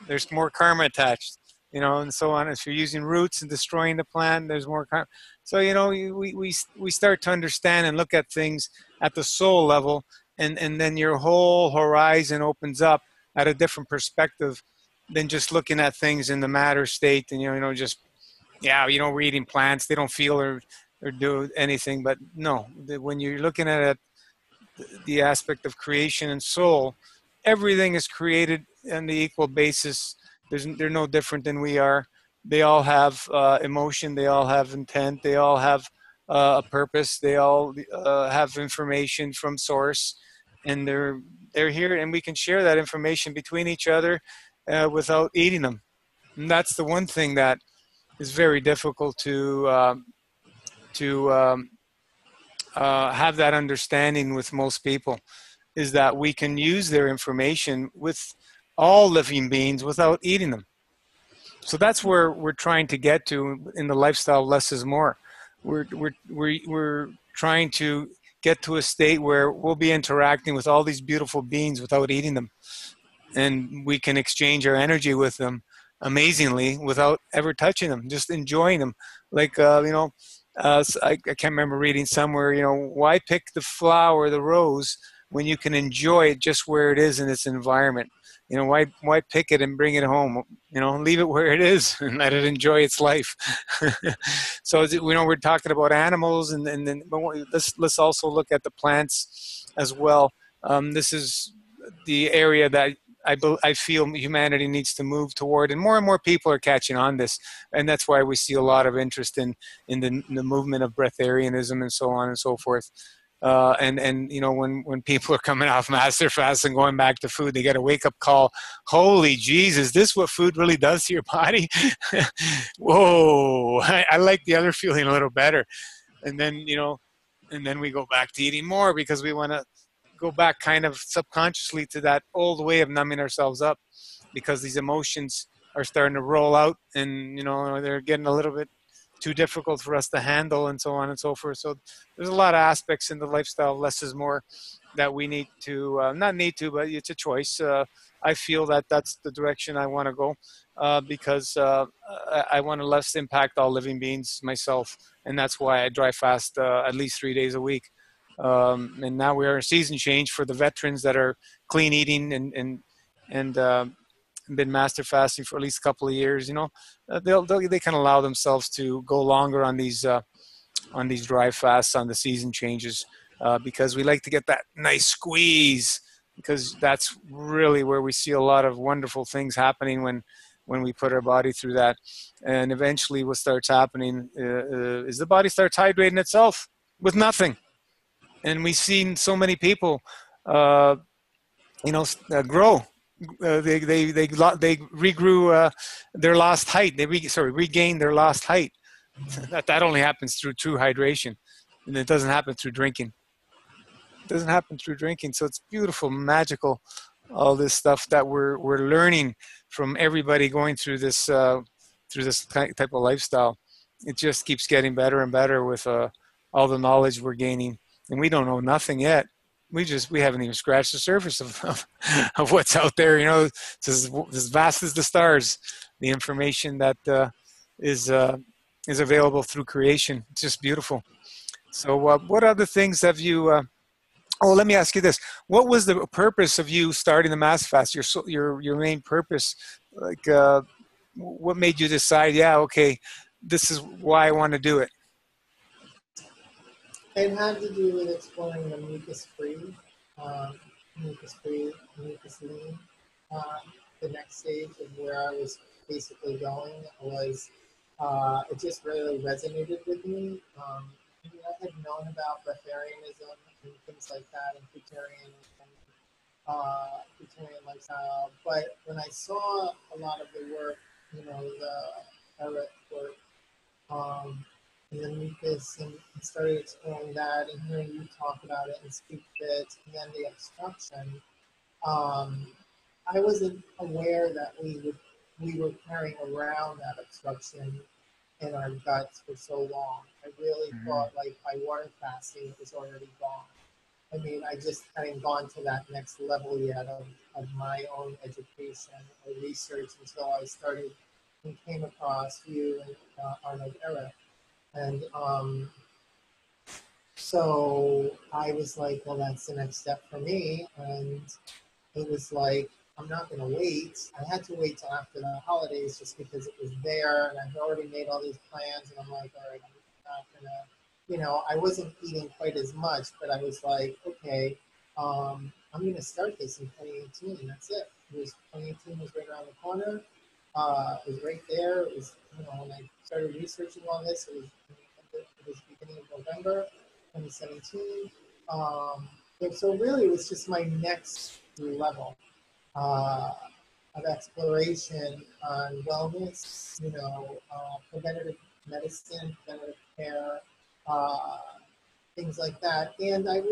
there's more karma attached, and so on. If you're using roots and destroying the plant, there's more karma. So, we start to understand and look at things at the soul level, and then your whole horizon opens up at a different perspective than just looking at things in the matter state. And, we're eating plants. They don't feel or do anything. But no, when you're looking at it, the aspect of creation and soul, everything is created on the equal basis. They're no different than we are. They all have emotion. They all have intent. They all have a purpose. They all have information from source, and they're here, and we can share that information between each other without eating them. And that's the one thing that is very difficult to have that understanding with most people, is that we can use their information with all living beings without eating them. So that's where we're trying to get to in the lifestyle less is more. We're trying to get to a state where we'll be interacting with all these beautiful beings without eating them, and we can exchange our energy with them amazingly without ever touching them, just enjoying them. Like I can't remember reading somewhere, why pick the flower, the rose, when you can enjoy it just where it is in its environment? Why pick it and bring it home? Leave it where it is and let it enjoy its life. So we're talking about animals, and then but let's also look at the plants as well. This is the area that I feel humanity needs to move toward, and more people are catching on this, and that's why we see a lot of interest in the movement of breatharianism and so on and so forth. And when people are coming off master fast and going back to food, they get a wake up call. Holy Jesus, this what food really does to your body? Whoa! I like the other feeling a little better. And then we go back to eating more because we want to go back kind of subconsciously to that old way of numbing ourselves up, because these emotions are starting to roll out, and they're getting a little bit too difficult for us to handle, and so on and so forth. So there's a lot of aspects in the lifestyle less is more that we need to not need to, but it's a choice. I feel that that's the direction I want to go, because I want to less impact all living beings myself, and that's why I dry fast at least 3 days a week. And now we are a season change for the veterans that are clean eating and been master fasting for at least a couple of years. They can allow themselves to go longer on these dry fasts on the season changes, because we like to get that nice squeeze, because that's really where we see a lot of wonderful things happening when we put our body through that. And eventually what starts happening is the body starts hydrating itself with nothing. And we've seen so many people, grow. They regrew their lost height. They regained their lost height. That only happens through true hydration, and it doesn't happen through drinking. It doesn't happen through drinking. So it's beautiful, magical, all this stuff that we're learning from everybody going through this type of lifestyle. It just keeps getting better and better with all the knowledge we're gaining. And we don't know nothing yet. We haven't even scratched the surface of what's out there. It's as vast as the stars. The information that is available through creation. It's just beautiful. So, what other things have you? Let me ask you this: what was the purpose of you starting the Mass Fast? Your main purpose, like, what made you decide? Yeah, okay, this is why I want to do it. It had to do with exploring the um, mucus-free, mucus-lean. The next stage of where I was basically going was, it just really resonated with me. I mean, I had known about breatharianism and things like that, and fruitarian lifestyle, but when I saw a lot of the work, you know, the Eric work, um, and then mucus, and started exploring that and hearing you talk about it and speak to it, and then the obstruction. Um, I wasn't aware that we were carrying around that obstruction in our guts for so long. I really Mhm. thought like by water fasting it was already gone. I mean, I just hadn't gone to that next level yet of my own education or research until I started and came across you and Arnold Eric. And so I was like, well, that's the next step for me. And it was like, I'm not going to wait. I had to wait till after the holidays just because it was there and I've already made all these plans. And I'm like, all right, I'm not going to, I wasn't eating quite as much, but I was like, okay, I'm going to start this in 2018. That's it. It was 2018 was right around the corner. It was right there. It was, when I started researching all this, it was beginning of November 2017. And so really it was just my next level uh, of exploration on wellness, preventative medicine, preventative care, uh, things like that. And I've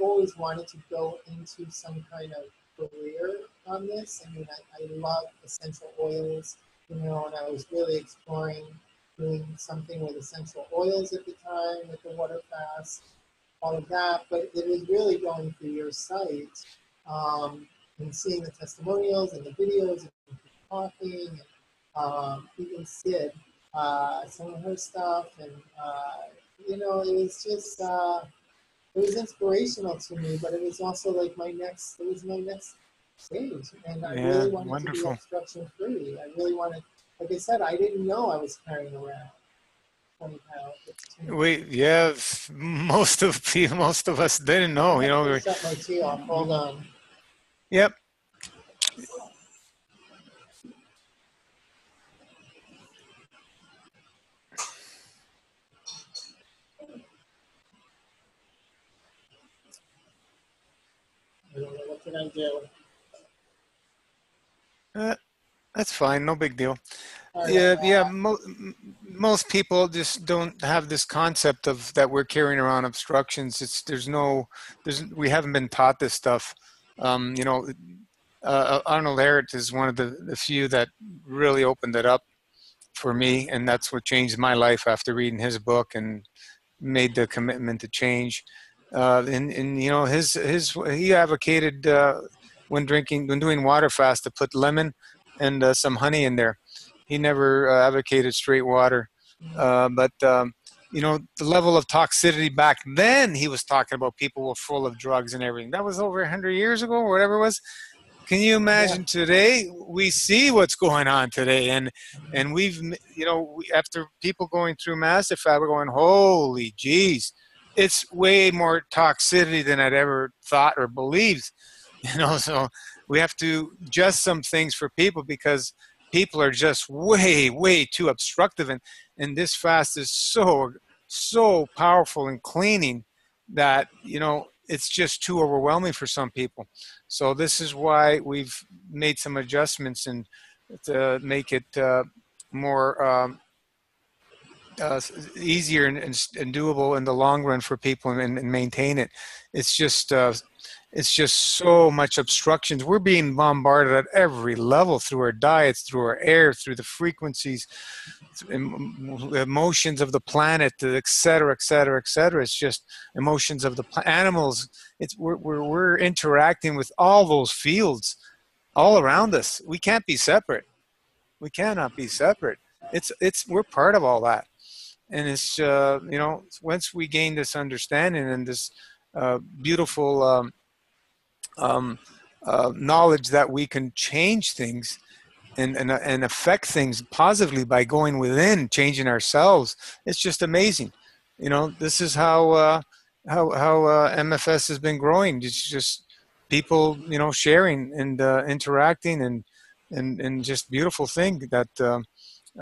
always wanted to go into some kind of career on this. I mean, I love essential oils, and I was really exploring doing something with essential oils at the time with the water fast, all of that. But it was really going through your site and seeing the testimonials and the videos and talking, and even Sid, some of her stuff, and it was just. It was inspirational to me, but it was also like it was my next stage. And I Yeah, really wanted to be wonderful. obstruction free. I really wanted, like I said, I didn't know I was carrying around 20 pounds. It's too much. Yeah, most of people, most of us didn't I know. have to shut my tea off. Hold on. Yep. I don't know what can I do. Uh, that's fine. No big deal. Sorry about Yeah, yeah. that. Most people just don't have this concept of that we're carrying around obstructions. We haven't been taught this stuff. Um, you know, Arnold Ehret is one of the few that really opened it up for me, and that's what changed my life after reading his book and made the commitment to change. And his he advocated when doing water fast to put lemon and some honey in there. He never advocated straight water, but the level of toxicity back then he was talking about people were full of drugs and everything. That was over 100 years ago, or whatever it was. Can you Yeah. imagine today? We see what's going on today, and after people going through massive fat, we're going, holy geez, it's way more toxicity than I'd ever thought or believed. So we have to adjust some things for people because people are just way, way too obstructive, and this fast is so powerful in cleaning that it's just too overwhelming for some people. So this is why we've made some adjustments and to make it more easier and doable in the long run for people and maintain it. It's just uh, it's just so much obstructions. We're being bombarded at every level through our diets, through our air, through the frequencies, emotions of the planet, et cetera, et cetera, et cetera. It's just emotions of the animals. We're interacting with all those fields all around us. We can't be separate. We cannot be separate. We're part of all that, and it's once we gain this understanding and this beautiful um, knowledge that we can change things and affect things positively by going within, changing ourselves. It's just amazing. You know, this is how MFS has been growing. It's just people, you know, sharing and interacting, and just beautiful thing that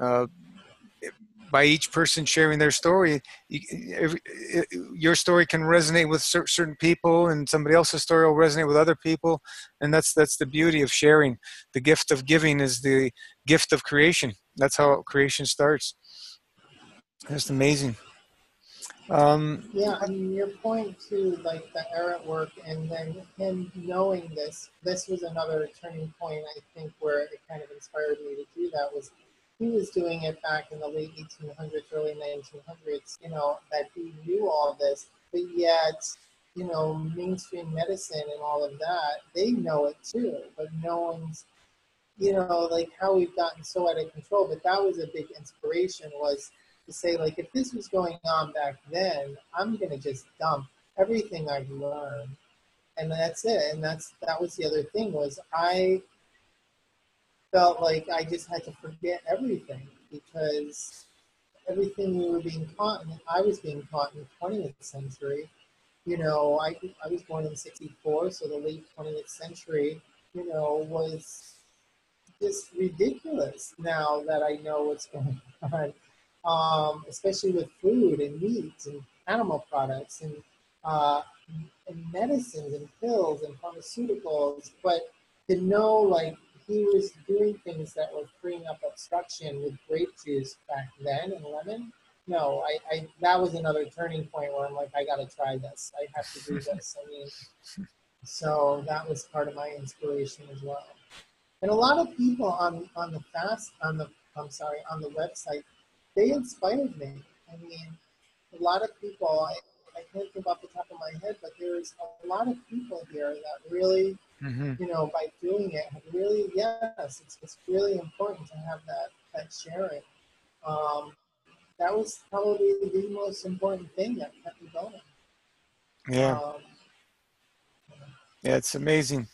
uh, by each person sharing their story, every, your story can resonate with certain people, and somebody else's story will resonate with other people, and that's the beauty of sharing. The gift of giving is the gift of creation. That's how creation starts. That's amazing. Yeah, I mean, your point too, like the errant work, and then him knowing this was another turning point, I think, where it kind of inspired me to do that was he was doing it back in the late 1800s, early 1900s, you know, that he knew all this, but yet, you know, mainstream medicine and all of that, they know it too, but no one's, you know, like how we've gotten so out of control. But that was a big inspiration, was to say, like, if this was going on back then, I'm gonna just dump everything I've learned, and that's it. And that was the other thing, was I felt like I just had to forget everything, because everything we were being taught, and I was being taught in the 20th century. You know, I was born in '64, so the late 20th century, you know, was just ridiculous now that I know what's going on, especially with food and meat and animal products uh, and medicines and pills and pharmaceuticals. But to know, like, he was doing things that were freeing up obstruction with grape juice back then and lemon. No, I that was another turning point where I'm like, I got to try this. I have to do this. I mean, so that was part of my inspiration as well. And a lot of people on the fast on the I'm sorry on the website, they inspired me. I mean, a lot of people, I can't think off the top of my head, but there's a lot of people here that really, Hmm. you know, by doing it, have really, yes, it's really important to have that sharing. Um, that was probably the most important thing that kept me going. Yeah, Um, yeah, it's amazing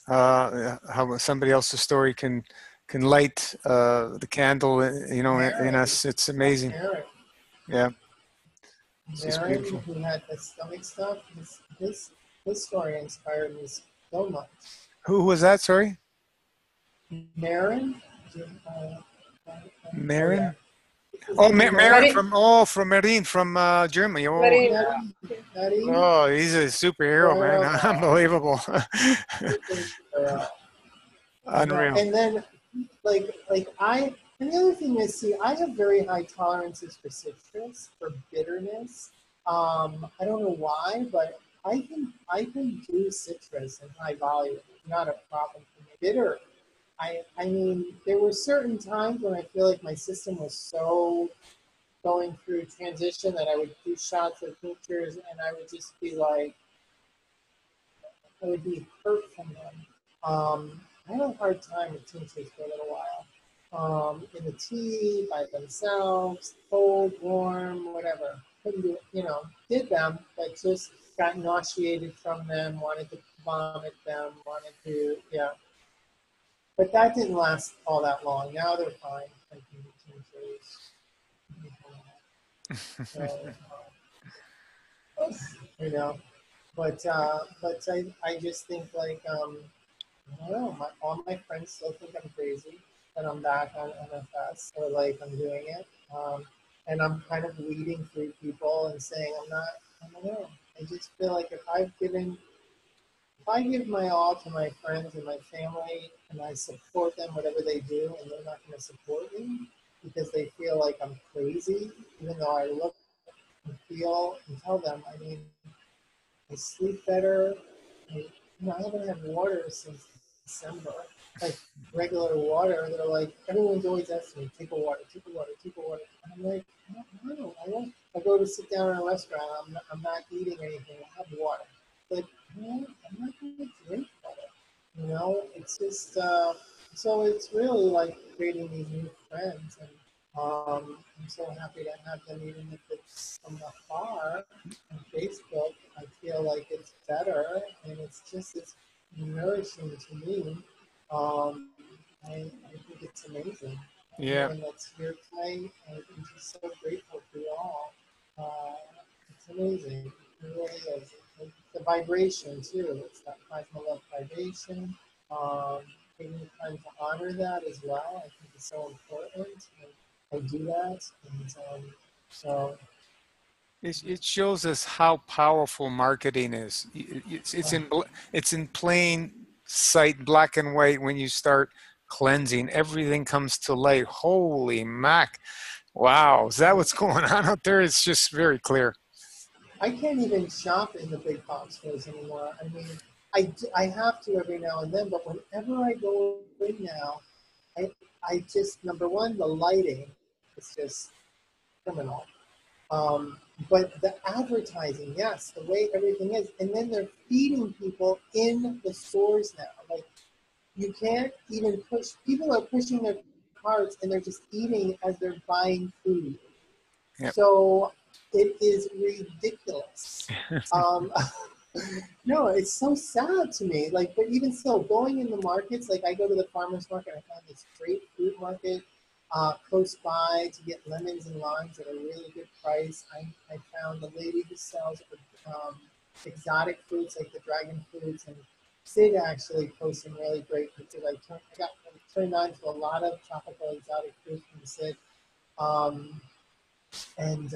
how somebody else's story can light the candle, you know, in Maren, us. It's that's amazing. Maren. Yeah, it's just Maren, beautiful. who had the stomach stuff, his story inspired me so much. Who was that? Sorry, Maren, uh, oh yeah, Marin. his Oh, name is Marin Very, from Marin from Germany. Oh, very, yeah. Marin, Marin, Oh, he's a superhero, man. Guerrero, Unbelievable. Guerrero. I know. Unreal. And then, and the other thing is, see, I have very high tolerances for citrus, for bitterness. I don't know why, but I can do citrus in high volume. It's not a problem for me. Bitter, I mean, there were certain times when I feel like my system was so going through transition that I would do shots of tinctures, and I would just be like, I would be hurt from them. I had a hard time with tinctures for a little while. In the tea, by themselves, cold, warm, whatever. Couldn't do, you know, did them, but just got nauseated from them, wanted to vomit them, wanted to, yeah. But that didn't last all that long. Now they're fine. Taking the tinctures. So, you know, but I just think like I don't know. All my friends still think I'm crazy that I'm back on MFS, or like I'm doing it. And I'm kind of weeding through people and saying I'm not. I don't know. I just feel like if I give my all to my friends and my family, and I support them, whatever they do, and they're not going to support me because they feel like I'm crazy, even though I look and feel and tell them. I mean, I sleep better. I haven't had water since December, like regular water. They're like, everyone's always asking me, take a water, take a water, take a water. And I'm like, no, I won't. I go to sit down in a restaurant, I'm not eating anything, I have water. Like, no, I'm not going to drink water. You know, it's just, so it's really like creating these new friends. And I'm so happy to have them, even if it's from afar on Facebook. I feel like it's better, and it's nourishing to me. Um, I think it's amazing. Yeah. Everyone that's here tonight, I'm just so grateful for you all. amazing. It really is. Like, the vibration too. It's that plasma love vibration. Um, Taking the time to honor that as well, I think is so important. And I do that, and so It shows us how powerful marketing is. It's in plain sight, black and white. When you start cleansing, everything comes to light. Holy mac! Wow, is that what's going on out there? It's just very clear. I can't even shop in the big box stores anymore. I mean, I have to every now and then, but whenever I go in now, I, I just, number one, the lighting is just criminal. Um, but the advertising, yes, the way everything is. And then they're feeding people in the stores now. Like, you can't even people are pushing their carts and they're just eating as they're buying food. Yep. So it is ridiculous. Um, no, it's so sad to me. Like, but even still, going in the markets, like I go to the farmers market, I found this great fruit market close by to get lemons and limes at a really good price. I found a lady who sells um, exotic fruits like the dragon fruits, and Sid actually posts some really great pictures. I got turned on to a lot of tropical exotic fruit from Sid. Um, and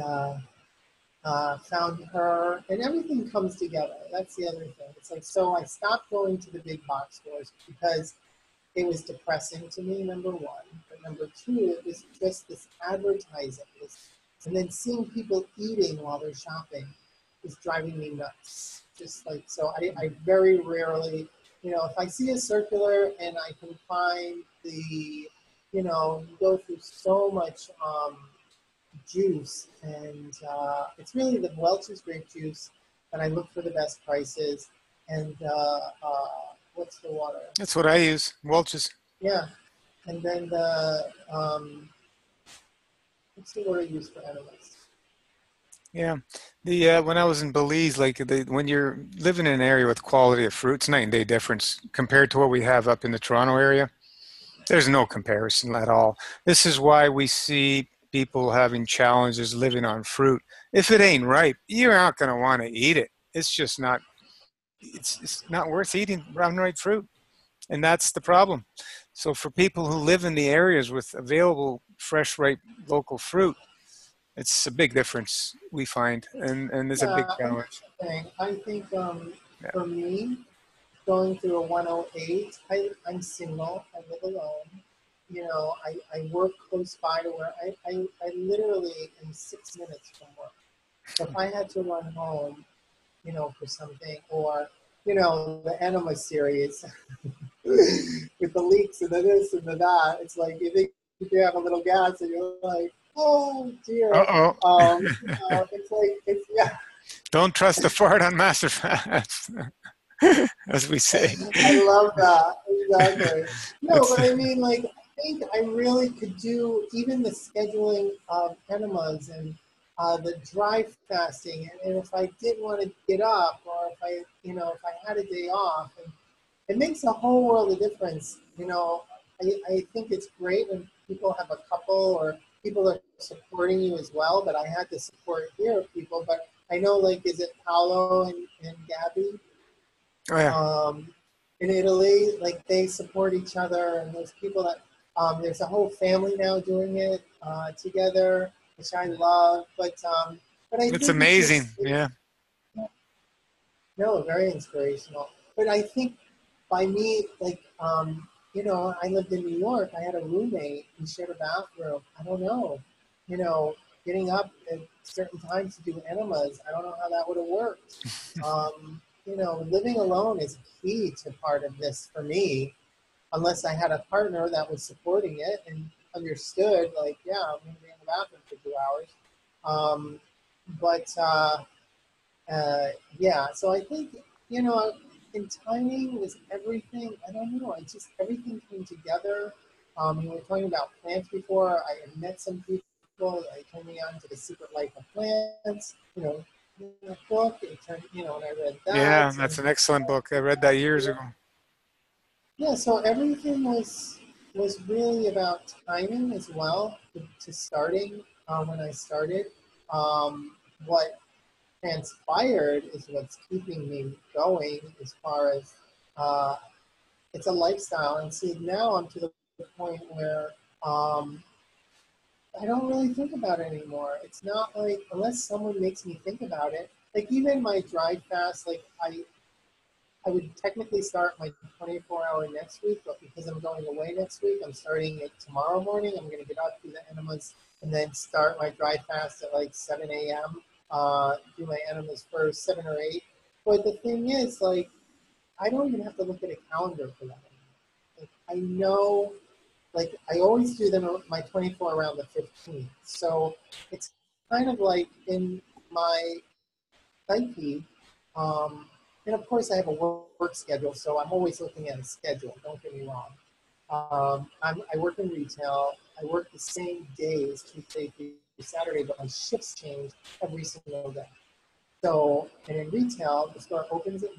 found her, and everything comes together. That's the other thing. It's like, so I stopped going to the big box stores because it was depressing to me, number one. But number two, it was just this advertising. And then seeing people eating while they're shopping is driving me nuts. Just like, so I very rarely, if I see a circular and I can find you go through so much juice, and it's really the Welch's grape juice, and I look for the best prices. And what's the water? That's what I use. Welch's. Yeah, and then the what's the word I use for enemas? Yeah, the when I was in Belize, like when you're living in an area with quality of fruit, it's night and day difference compared to what we have up in the Toronto area. There's no comparison at all. This is why we see people having challenges living on fruit. If it ain't ripe, you're not going to want to eat it. It's just not. It's not worth eating brown ripe fruit, and that's the problem. So for people who live in the areas with available fresh ripe local fruit, it's a big difference we find, and it's a big Yeah, and challenge. I think Yeah. for me, going through a 108, I'm single, I live alone. I work close by to where I literally am 6 minutes from work. So if I had to run home, for something, or, the Enema series with the leaks and the this and the that, it's like you think you have a little gas and you're like, oh dear. Uh-oh. It's like, yeah. Don't trust the fart on master fast, as we say. I love that. Exactly. No, That's but I mean, like, I think I really could do even the scheduling of enemas and the dry fasting. And if I did want to get up, or if I had a day off, and it makes a whole world of difference. I think it's great when people have a couple or people are supporting you as well. But I had to support here people. But I know, like, is it Paolo and Gabby? Oh yeah. In Italy, like, they support each other, and there's people that there's a whole family now doing it together, which I love. But I It's think it's amazing. just Yeah. no, very inspirational. But I think by me, like, I lived in New York. I had a roommate. We shared a bathroom. I don't know, you know, getting up at certain times to do enemas. I don't know how that would have worked. Living alone is key to part of this for me, unless I had a partner that was supporting it and understood, like, yeah, I'm going to be in the bathroom for 2 hours. Um, but yeah, so I think, in timing was everything. I don't know. Everything came together. We were talking about plants before. I had met some people. I turned me on to The Secret Life of Plants, the book. And I read Yeah, that. that's And an excellent book. I read that years ago. yeah, so everything was really about timing as well to starting when I started. Um, what transpired is what's keeping me going as far as it's a lifestyle. And see, now I'm to the point where I don't really think about it anymore. It's not like, unless someone makes me think about it, like even my dry fast, like I would technically start my 24-hour next week, but because I'm going away next week, I'm starting it tomorrow morning. I'm going to get up, do the enemas, and then start my dry fast at like 7 a.m. Do my enemas first, 7 or 8. But the thing is, like, I don't even have to look at a calendar for that anymore. Like, I know, like, I always do them my 24 around the 15th. So it's kind of like in my psyche. And of course, I have a work schedule, so I'm always looking at a schedule. Don't get me wrong. I work in retail. I work the same days, Tuesday through Saturday, but my shifts change every single day. So, and in retail, the store opens at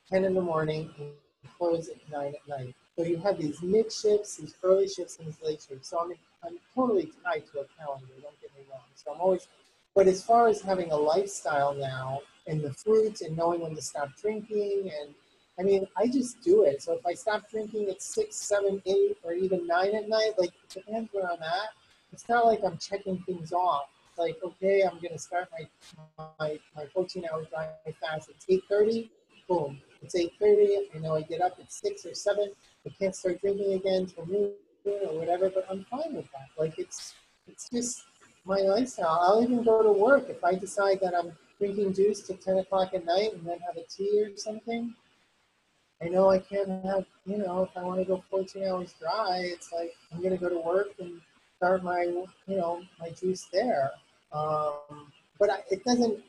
10 in the morning and closes at 9 at night. So you have these mid shifts, these early shifts, and these late shifts. So I'm totally tied to a calendar. Don't get me wrong. So I'm always, but as far as having a lifestyle now and the fruits and knowing when to stop drinking, and I mean, I just do it. So if I stop drinking at 6, 7, 8, or even 9 at night, like it depends where I'm at. It's not like I'm checking things off. It's like, okay, I'm gonna start my 14-hour dry fast at 8:30. Boom, it's 8:30. I know I get up at 6 or 7. I can't start drinking again till noon or whatever, but I'm fine with that. Like it's just my lifestyle. I'll even go to work if I decide that I'm drinking juice till 10 o'clock at night and then have a tea or something. I know I can't have, if I want to go 14 hours dry, it's like I'm going to go to work and start my juice there. But it doesn't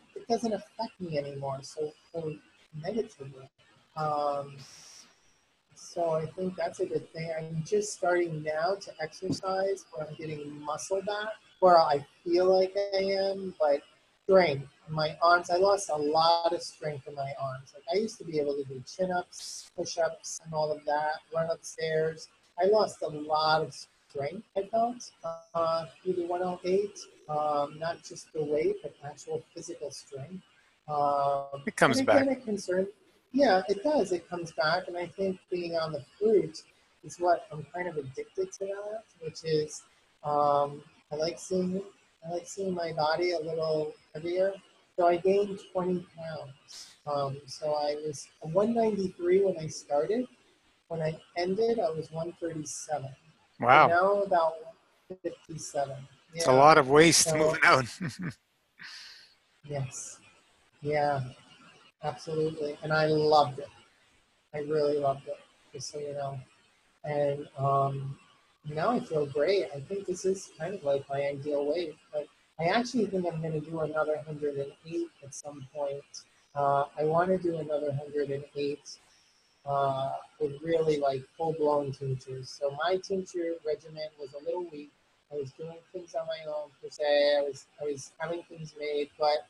affect me anymore so negatively. Um, so I think that's a good thing. I'm just starting now to exercise where I'm getting muscle back, where I feel like I am, but strength. My arms, I lost a lot of strength in my arms. Like I used to be able to do chin-ups, push-ups, and all of that, run upstairs. I lost a lot of strength, I felt, through the 108, not just the weight, but actual physical strength. It And comes back. again, it concerned. Yeah, it does. It comes back, and I think being on the fruit is what I'm kind of addicted to that, which is I like seeing my body a little heavier. So I gained 20 pounds. So I was 193 when I started. When I ended, I was 137. So Wow, now I'm about 157. it's a Yeah. lot of waste So moving out. yes. Yeah. Absolutely. And I loved it. I really loved it, just so you know. And now I feel great. I think this is kind of like my ideal weight. But I actually think I'm going to do another 108 at some point. I want to do another 108 with really like full-blown tinctures. So my tincture regimen was a little weak. I was doing things on my own per se. I was having things made, but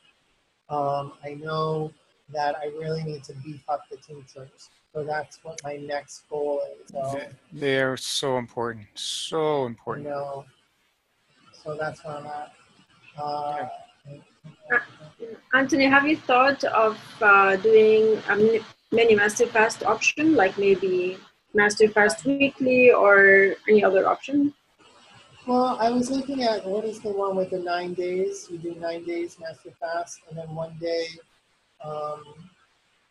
I know that I really need to beef up the tinctures. So that's what my next goal is. So They're so important, so I important. know. So that's where I'm at. Yeah. Uh, Anthony, have you thought of doing a mini masterfast option, like maybe masterfast weekly or any other option? well, I was looking at what is the one with the 9 days. You do 9 days master fast, and then one day. Um,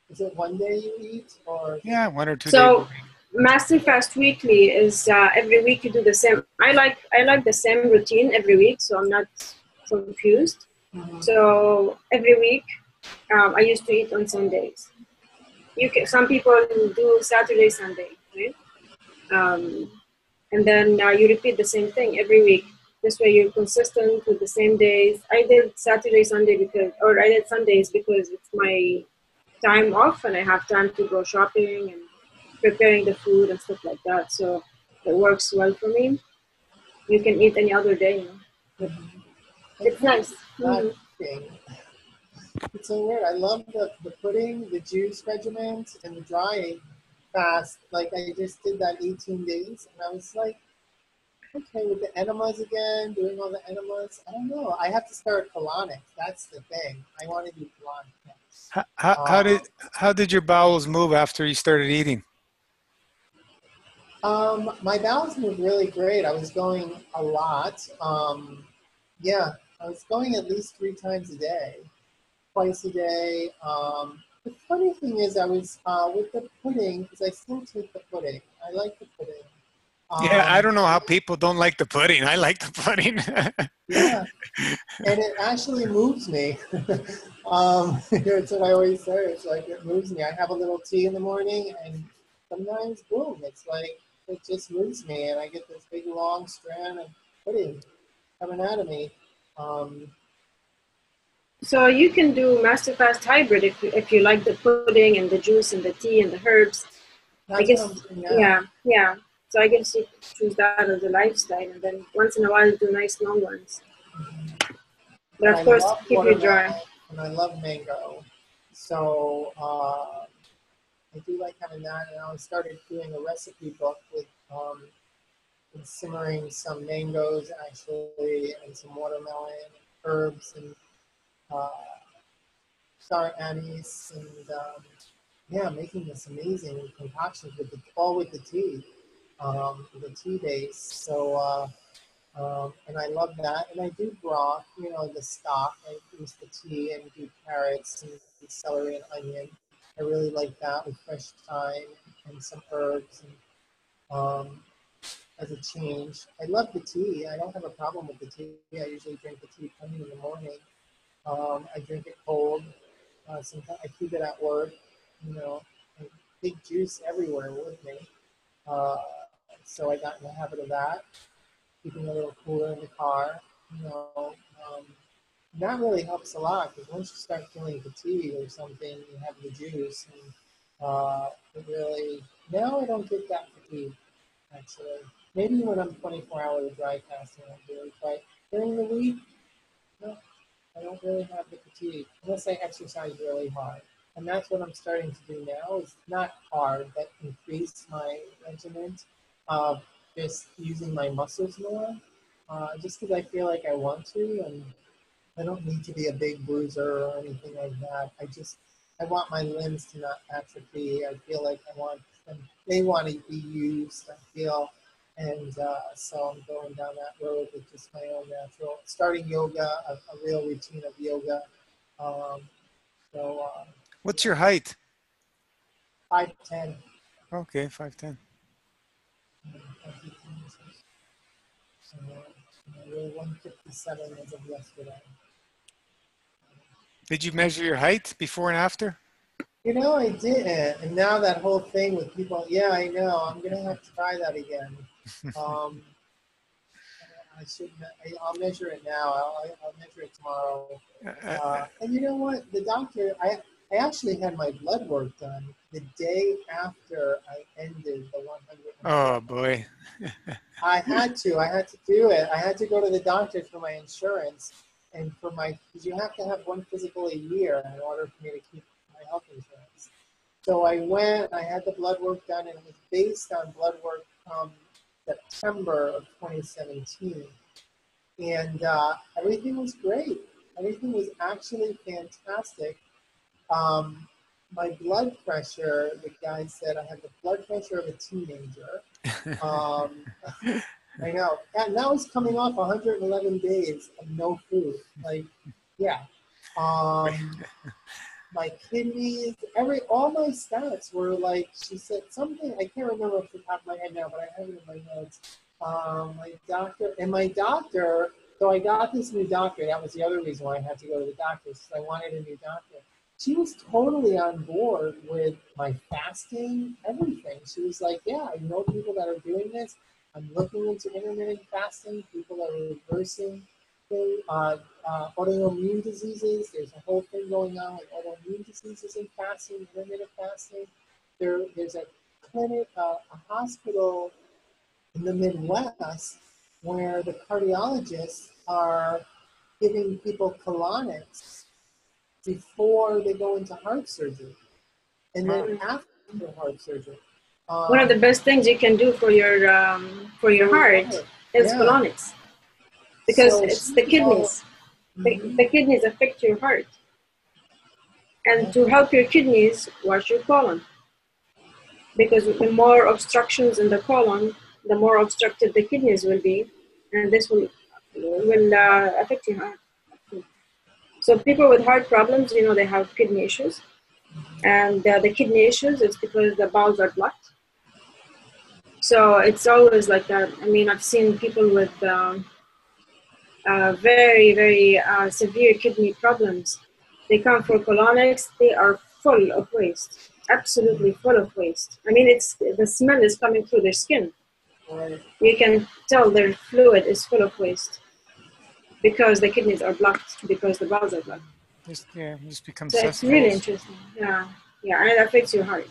is it one day you eat, or is it? Yeah, 1 or 2 days a So week. masterfast weekly is every week you do the same. I like the same routine every week, so I'm not confused. Mhm. So every week, I used to eat on Sundays. Some people do Saturday, Sunday, right? Um, and then you repeat the same thing every week. This way you're consistent with the same days. I did Saturday, Sunday I did Sundays because it's my time off and I have time to go shopping and preparing the food and stuff like that. So it works well for me. You can eat any other day. Mhm. It It's kind of nice. not Mm-hmm. eating. It's so weird. I love the pudding, the juice regiment, and the drying fast. Like I just did that 18 days, and I was like, okay with the enemas again, doing all the enemas. I don't know. I have to start colonics. That's the thing. I want to do colonic next. How, how, how did how did your bowels move after you started eating? My bowels moved really great. I was going a lot. Yeah, I was going at least 3 times a day, twice a day. The funny thing is, I was with the pudding because I still take the pudding. I like the pudding. Yeah, I Um, don't know how people don't like the pudding. I like the pudding. yeah, and it actually moves me. It's what I always say. It's like it moves me. I have a little tea in the morning, and sometimes, boom, it's like it just moves me, and I get this big long strand of pudding coming out of me. Um, So you can do master fast hybrid if you like the pudding and the juice and the tea and the herbs. I that's what I'm guess, doing now. yeah, yeah. So I guess you choose that as a lifestyle, and then once in a while do nice long ones. But And of I course, love keep you watermelon, dry. and I love mango. So I do like having that, and I started doing a recipe book with simmering some mangoes actually, and some watermelon, herbs, and uh, star anise, and yeah, making this amazing concoction with all with the tea base. So and I love that. And I do broth, the stock. I use the tea and do carrots and celery and onion. I really like that with fresh thyme and some herbs and as a change. I love the tea. I don't have a problem with the tea. I usually drink the tea plenty in the morning. I drink it cold. Sometimes I keep it at work. You know, and big juice everywhere with me. Uh, so I got in the habit of that, keeping a little cooler in the car. You know, um, that really helps a lot because once you start feeling fatigue or something, you have the juice, and it really. Now I don't get that fatigue actually. Maybe when I'm 24-hour dry fasting, I do, but during the week, no, I don't really have the fatigue unless I exercise really hard. And that's what I'm starting to do now is not hard, but increase my regimen of just using my muscles more, just because I feel like I want to, and I don't need to be a big bruiser or anything like that. I want my limbs to not atrophy. I feel like I want them, they want to be used, I feel. And so I'm going down that road with just my own natural, starting yoga, a real routine of yoga. Um, so, What's yeah, your height? 5'10". Okay, 5'10". We're 157 as of yesterday. Did you measure your height before and after? I didn't. And now that whole thing with people, yeah, I know. I'm going to have to try that again. Um, I should. I'll measure it now. I'll measure it tomorrow. Uh, And you know what? The doctor, I actually had my blood work done the day after I ended the 104. oh boy. I had to do it. I had to go to the doctor for my insurance and because you have to have one physical a year in order for me to keep my health insurance. So I went, I had the blood work done, and it was based on blood work from September of 2017. And everything was great. Everything was actually fantastic. Um, my blood pressure, the guy said I had the blood pressure of a teenager. Um, I know. And that was coming off 111 days of no food. Like, yeah. Um, my kidneys, all my stats were like, she said something, I can't remember off the top of my head now, but I have it in my notes. My doctor, so I got this new doctor. That was the other reason why I had to go to the doctor, because I wanted a new doctor. She was totally on board with my fasting, everything. She was like, yeah, I know people that are doing this. I'm looking into intermittent fasting, people that are reversing autoimmune diseases. There's a whole thing going on with autoimmune diseases and fasting, intermittent fasting. There's a clinic, a hospital in the Midwest where the cardiologists are giving people colonics before they go into heart surgery and then Wow. Mm. after heart surgery. One of the best things you can do for your For your heart. heart. is Yeah. colonics, because So it's the kidneys. The kidneys affect your heart. And to help your kidneys, wash your colon. Because the more obstructions in the colon, the more obstructed the kidneys will be, and this will affect your heart. So people with heart problems, you know, they have kidney issues, and the kidney issues is because the bowels are blocked. So it's always like that. I mean, I've seen people with very, very severe kidney problems. They come for colonics. They are full of waste, absolutely full of waste. I mean, it's the smell is coming through their skin. Right. You can tell their fluid is full of waste because the kidneys are blocked, because the bowels are blocked. Just become So it's really cesspools. interesting. Yeah, yeah, and it affects your heart.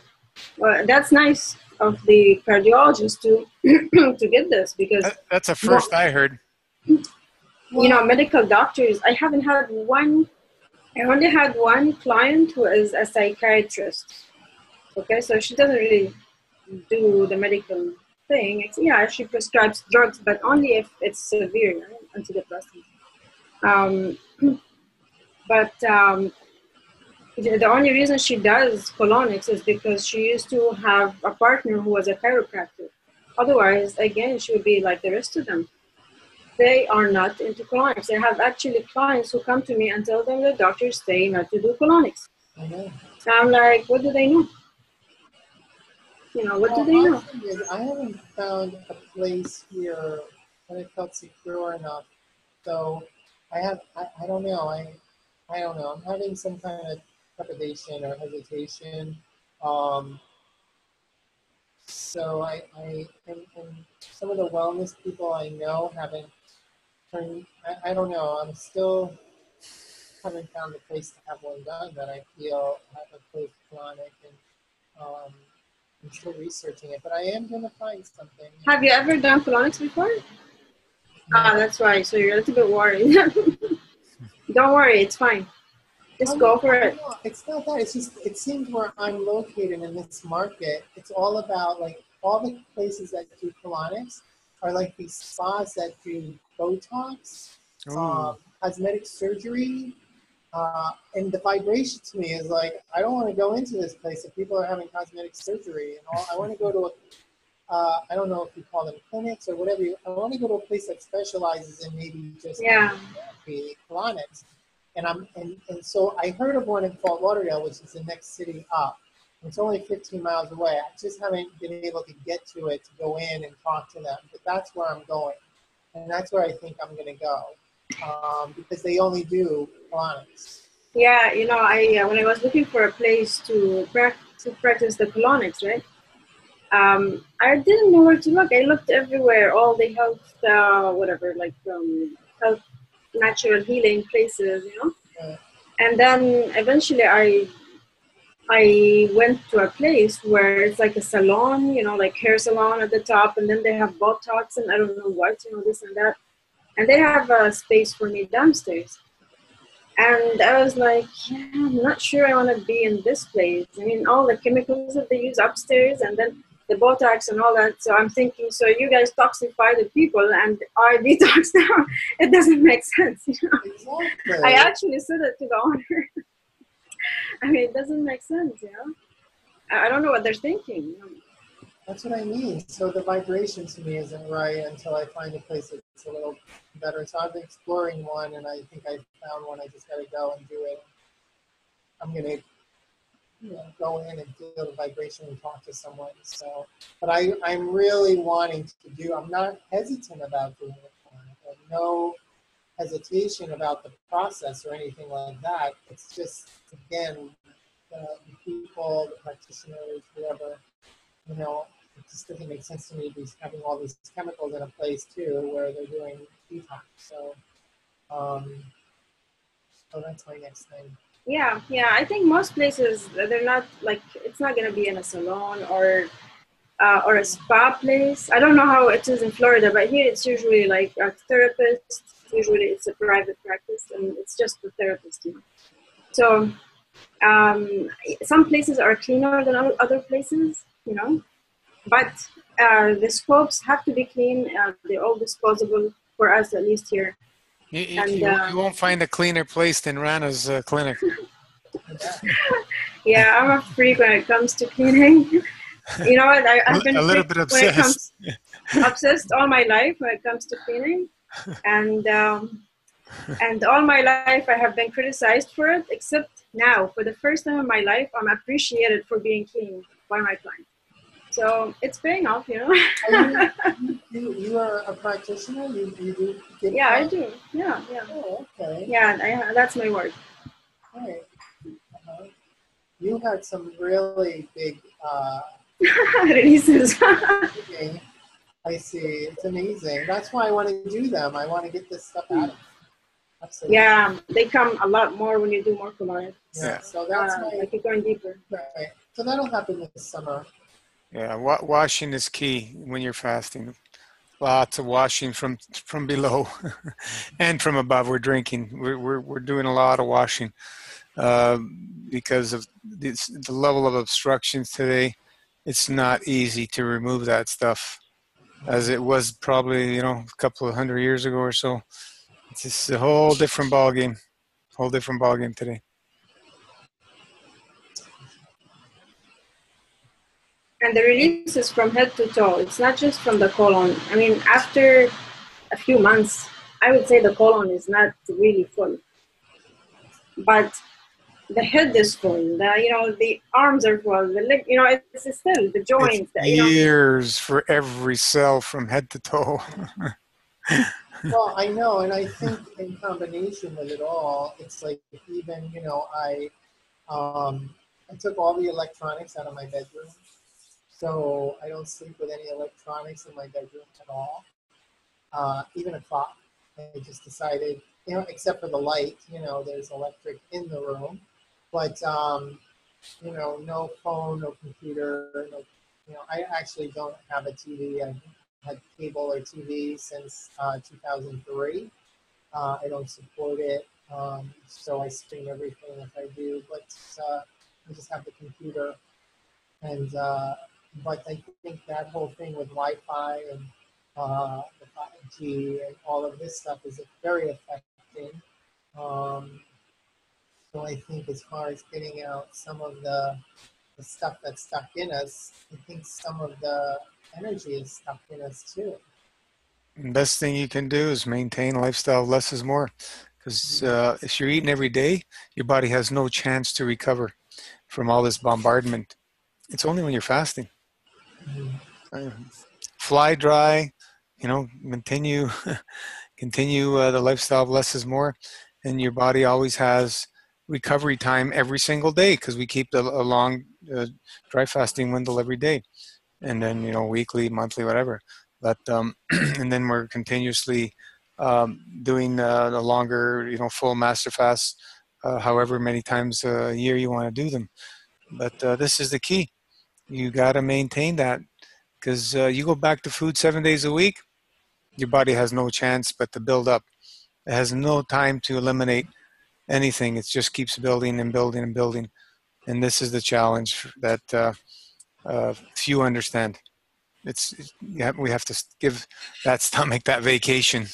Well, that's nice of the cardiologist to to get this, because That's a first I heard. you know, medical doctors. I haven't had one. I only had one client who is a psychiatrist. Okay, so she doesn't really do the medical thing. Yeah, she prescribes drugs, but only if it's severe, right? Antidepressants. Um, but the only reason she does colonics is because she used to have a partner who was a chiropractor. Otherwise, again, she would be like the rest of them. They are not into colonics. I have actually clients who come to me and tell them the doctors say not to do colonics. I know. So I'm like, what do they know? You know, what do they know? I haven't found a place here that I felt secure enough. So I don't know. I don't know. I'm having some kind of trepidation or hesitation. Um, so and some of the wellness people I know haven't turned, I don't know. I'm still haven't found a place to have one done that I feel have a place chronic, and I'm still researching it, but I am going to find something. Have you ever done colonics before? Ah, that's why. So you're a little bit worried. Don't worry, it's fine. Just go for it. No, it's not that. It's just, it seems where I'm located in this market, it's all about, like, all the places that do colonics are like these spas that do Botox, cosmetic surgery, and the vibration to me is like, I don't want to go into this place if people are having cosmetic surgery and all. I want to go to I don't know if you call them clinics or whatever. I want to go to a place that specializes in maybe just therapy, colonics. And so I heard of one in Fort Lauderdale, which is the next city up. It's only 15 miles away. I just haven't been able to get to it to go in and talk to them. But that's where I'm going, and that's where I think I'm going to go, because they only do colonics. Yeah, you know, I when I was looking for a place to practice the colonics, right? I didn't know where to look. I looked everywhere, all the health, whatever, like health, natural healing places, you know. Yeah. And then eventually I went to a place where it's like a salon, you know, like hair salon at the top, and then they have Botox and I don't know what, you know, this and that. And they have a space for me downstairs. And I was like, yeah, I'm not sure I want to be in this place. I mean, all the chemicals that they use upstairs and then the Botox and all that. So I'm thinking, so you guys toxify the people and I detox now. It doesn't make sense, you know. Exactly. I actually said it to the owner. I mean, it doesn't make sense, you know. I don't know what they're thinking. You know? That's what I mean. So the vibration to me isn't right until I find a place that's a little better. So I've been exploring one, and I think I found one. I just got to go and do it. I'm going to go in and feel the vibration and talk to someone. So, but I'm really wanting to do, I'm not hesitant about doing it. I have no hesitation about the process or anything like that. It's just, again, the people, the practitioners, whoever, you know, it just doesn't make sense to me having all these chemicals in a place too where they're doing detox. So, so that's my next thing. Yeah. I think most places they're not like, it's not gonna be in a salon or a spa place. I don't know how it is in Florida, but here it's usually like a therapist. Usually it's a private practice and it's just the therapist, you know. So some places are cleaner than other places, you know. But The scopes have to be clean. They're all disposable for us, at least here. And You won't find a cleaner place than Rana's clinic. yeah, I'm a freak when it comes to cleaning. You know what? I've been a little bit when it comes obsessed. obsessed all my life when it comes to cleaning, and all my life I have been criticized for it. Except now, for the first time in my life, I'm appreciated for being clean by my client. So it's paying off, you know. You are a practitioner. You do. Yeah, I do. Yeah, yeah. Oh, okay. Yeah, that's my work. Right. You had some really big. Releases. I see. It's amazing. That's why I want to do them. I want to get this stuff out of them. Absolutely. Yeah, they come a lot more when you do more colonics. Yeah. So that's like you're going deeper. Right. So that'll happen this summer. Yeah, washing is key when you're fasting. Lots of washing from below and from above. We're drinking. We're doing a lot of washing because of the level of obstructions today. It's not easy to remove that stuff as it was probably a couple of 100 years ago or so. It's just a whole different ballgame. Whole different ballgame today. And the release is from head to toe. It's not just from the colon. I mean, after a few months, I would say the colon is not really full. But the head is full. The arms are full. The leg, it's still the joints. It's years for every cell from head to toe. Well, I know, and I think in combination with it all, it's like even I took all the electronics out of my bedroom, so I don't sleep with any electronics in my bedroom at all. Even a clock. I just decided, except for the light, there's electric in the room, but no phone, no computer, I actually don't have a TV. I've had cable or TV since 2003. I don't support it, so I stream everything if I do, but I just have the computer. And but I think that whole thing with Wi-Fi and the 5G and all of this stuff is very affecting. So I think as far as getting out some of the stuff that's stuck in us, I think some of the energy is stuck in us too. The best thing you can do is maintain lifestyle. Less is more. Because if you're eating every day, your body has no chance to recover from all this bombardment. It's only when you're fasting. Fly dry, continue the lifestyle of less is more, and your body always has recovery time every single day because we keep a long dry fasting window every day, and then weekly, monthly, whatever. But and then we're continuously doing the longer, full master fast, however many times a year you want to do them. But this is the key. You got to maintain that because you go back to food 7 days a week, your body has no chance but to build up. It has no time to eliminate anything. It just keeps building and building and building. And this is the challenge that few understand. We have to give that stomach that vacation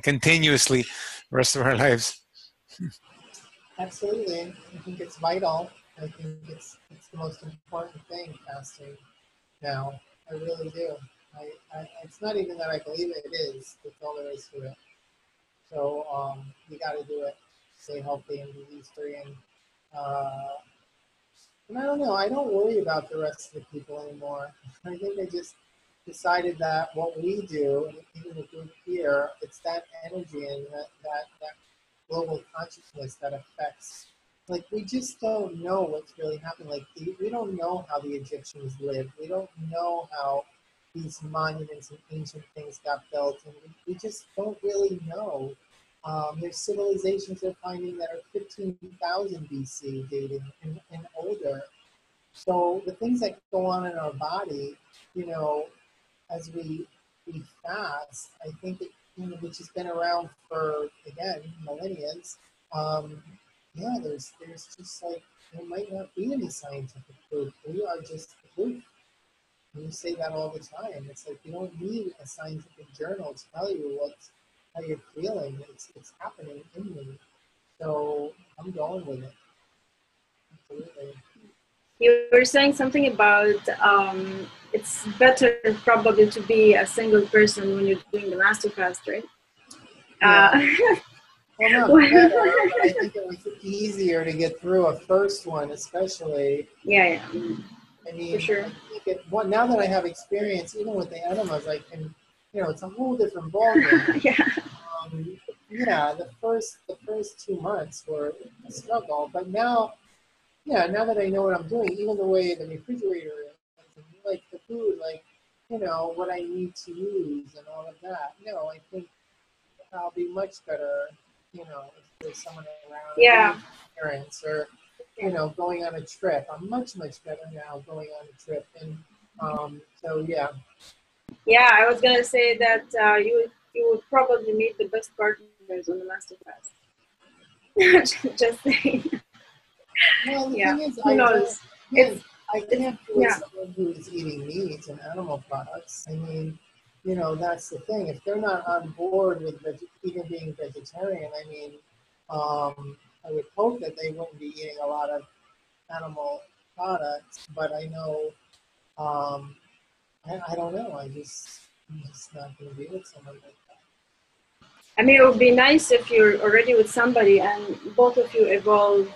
continuously the rest of our lives. Absolutely. I think it's vital. I think it's the most important thing, fasting now. I really do. It's not even that I believe it is. It's all there is to it. So you got to do it. Stay healthy and disease free. And I don't know. I don't worry about the rest of the people anymore. I think I just decided that what we do, in the group here, it's that energy and that global consciousness that affects. Like we just don't know what's really happening. Like we don't know how the Egyptians lived. We don't know how these monuments and ancient things got built, and we just don't really know. There's civilizations they're finding that are 15,000 BC dating and older. So the things that go on in our body, as we fast, I think it, which has been around for again millennia. Yeah, there's just like there might not be any scientific proof. We are just the proof. And you say that all the time. It's like you don't need a scientific journal to tell you how you're feeling. It's happening in me. So I'm going with it. Absolutely. You were saying something about it's better probably to be a single person when you're doing the master fast, right? Yeah. Well, not better, but I think it was easier to get through a first one, especially. Yeah, I mean, for sure. I think now that I have experience, even with the enemas, I can, it's a whole different ballgame. Yeah. Yeah, the first 2 months were a struggle, but now, yeah, now that I know what I'm doing, even the way the refrigerator is, and like the food, like, what I need to use and all of that. I think I'll be much better, if there's someone around, Yeah. parents or, going on a trip. I'm much, much better now going on a trip. And so, yeah. Yeah, I was gonna say that you would probably meet the best partners on the master fast. Just saying. Well, the Yeah. thing is, Who knows? I can't do with Yeah. someone who is eating meat and animal products. I mean, that's the thing. If they're not on board with even being vegetarian, I mean, I would hope that they wouldn't be eating a lot of animal products. But I know, I don't know. I'm just not going to be with someone like that. I mean, it would be nice if you're already with somebody and both of you evolve,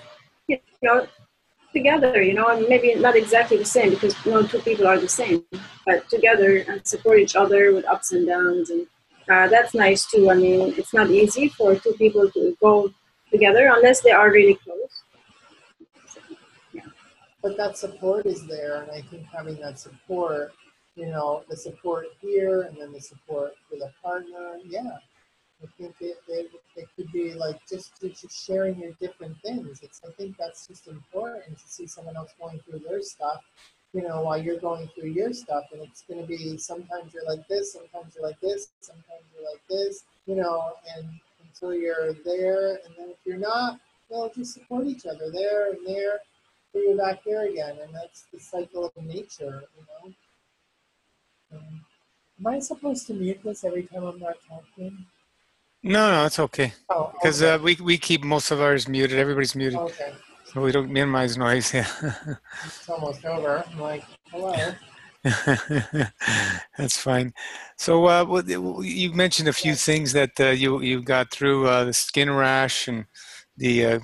together, and maybe not exactly the same because no two people are the same, but together and support each other with ups and downs. And that's nice too. I mean, it's not easy for two people to go together unless they are really close. So, yeah. But that support is there, and I think having that support, the support here and then the support with a partner, yeah, I think it could be like just sharing your different things. I think that's just important to see someone else going through their stuff, while you're going through your stuff, and it's going to be sometimes you're like this, sometimes you're like this, sometimes you're like this, and until you're there, and then if you're not, just support each other there and there. You're back here again, and that's the cycle of nature. Am I supposed to mute this every time I'm not talking? No, it's okay. Oh, Because okay. we keep most of ours muted. Everybody's muted. Okay. So we don't minimize noise. Yeah. It's almost over. I'm like, hello. That's fine. So you mentioned a few things that you got through the skin rash and the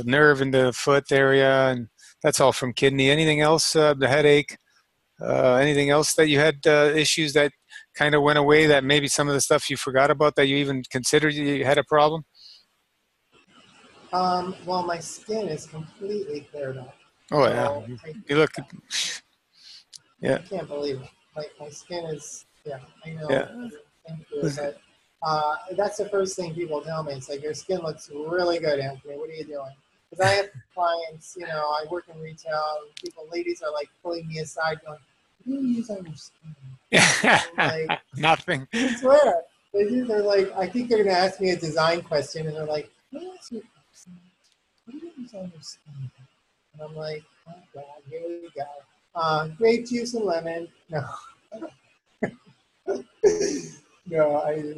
nerve in the foot area, and that's all from kidney. Anything else? The headache? Anything else that you had issues that kind of went away? That maybe some of the stuff you forgot about that you even considered you had a problem? Well, my skin is completely cleared up. Oh So yeah, you look. Yeah. I can't believe it. Like my skin is, yeah, I know. Yeah. Thank you, but that's the first thing people tell me. It's like your skin looks really good, Anthony. What are you doing? Because I have clients, I work in retail, and ladies are like pulling me aside, going, "What do you use on your skin?" Like, Nothing. I swear. They're like, I think they're going to ask me a design question, and they're like, "Let me ask you a question. What do you use on your skin?" And I'm like, oh God, here we go. Grape juice and lemon. No. No, I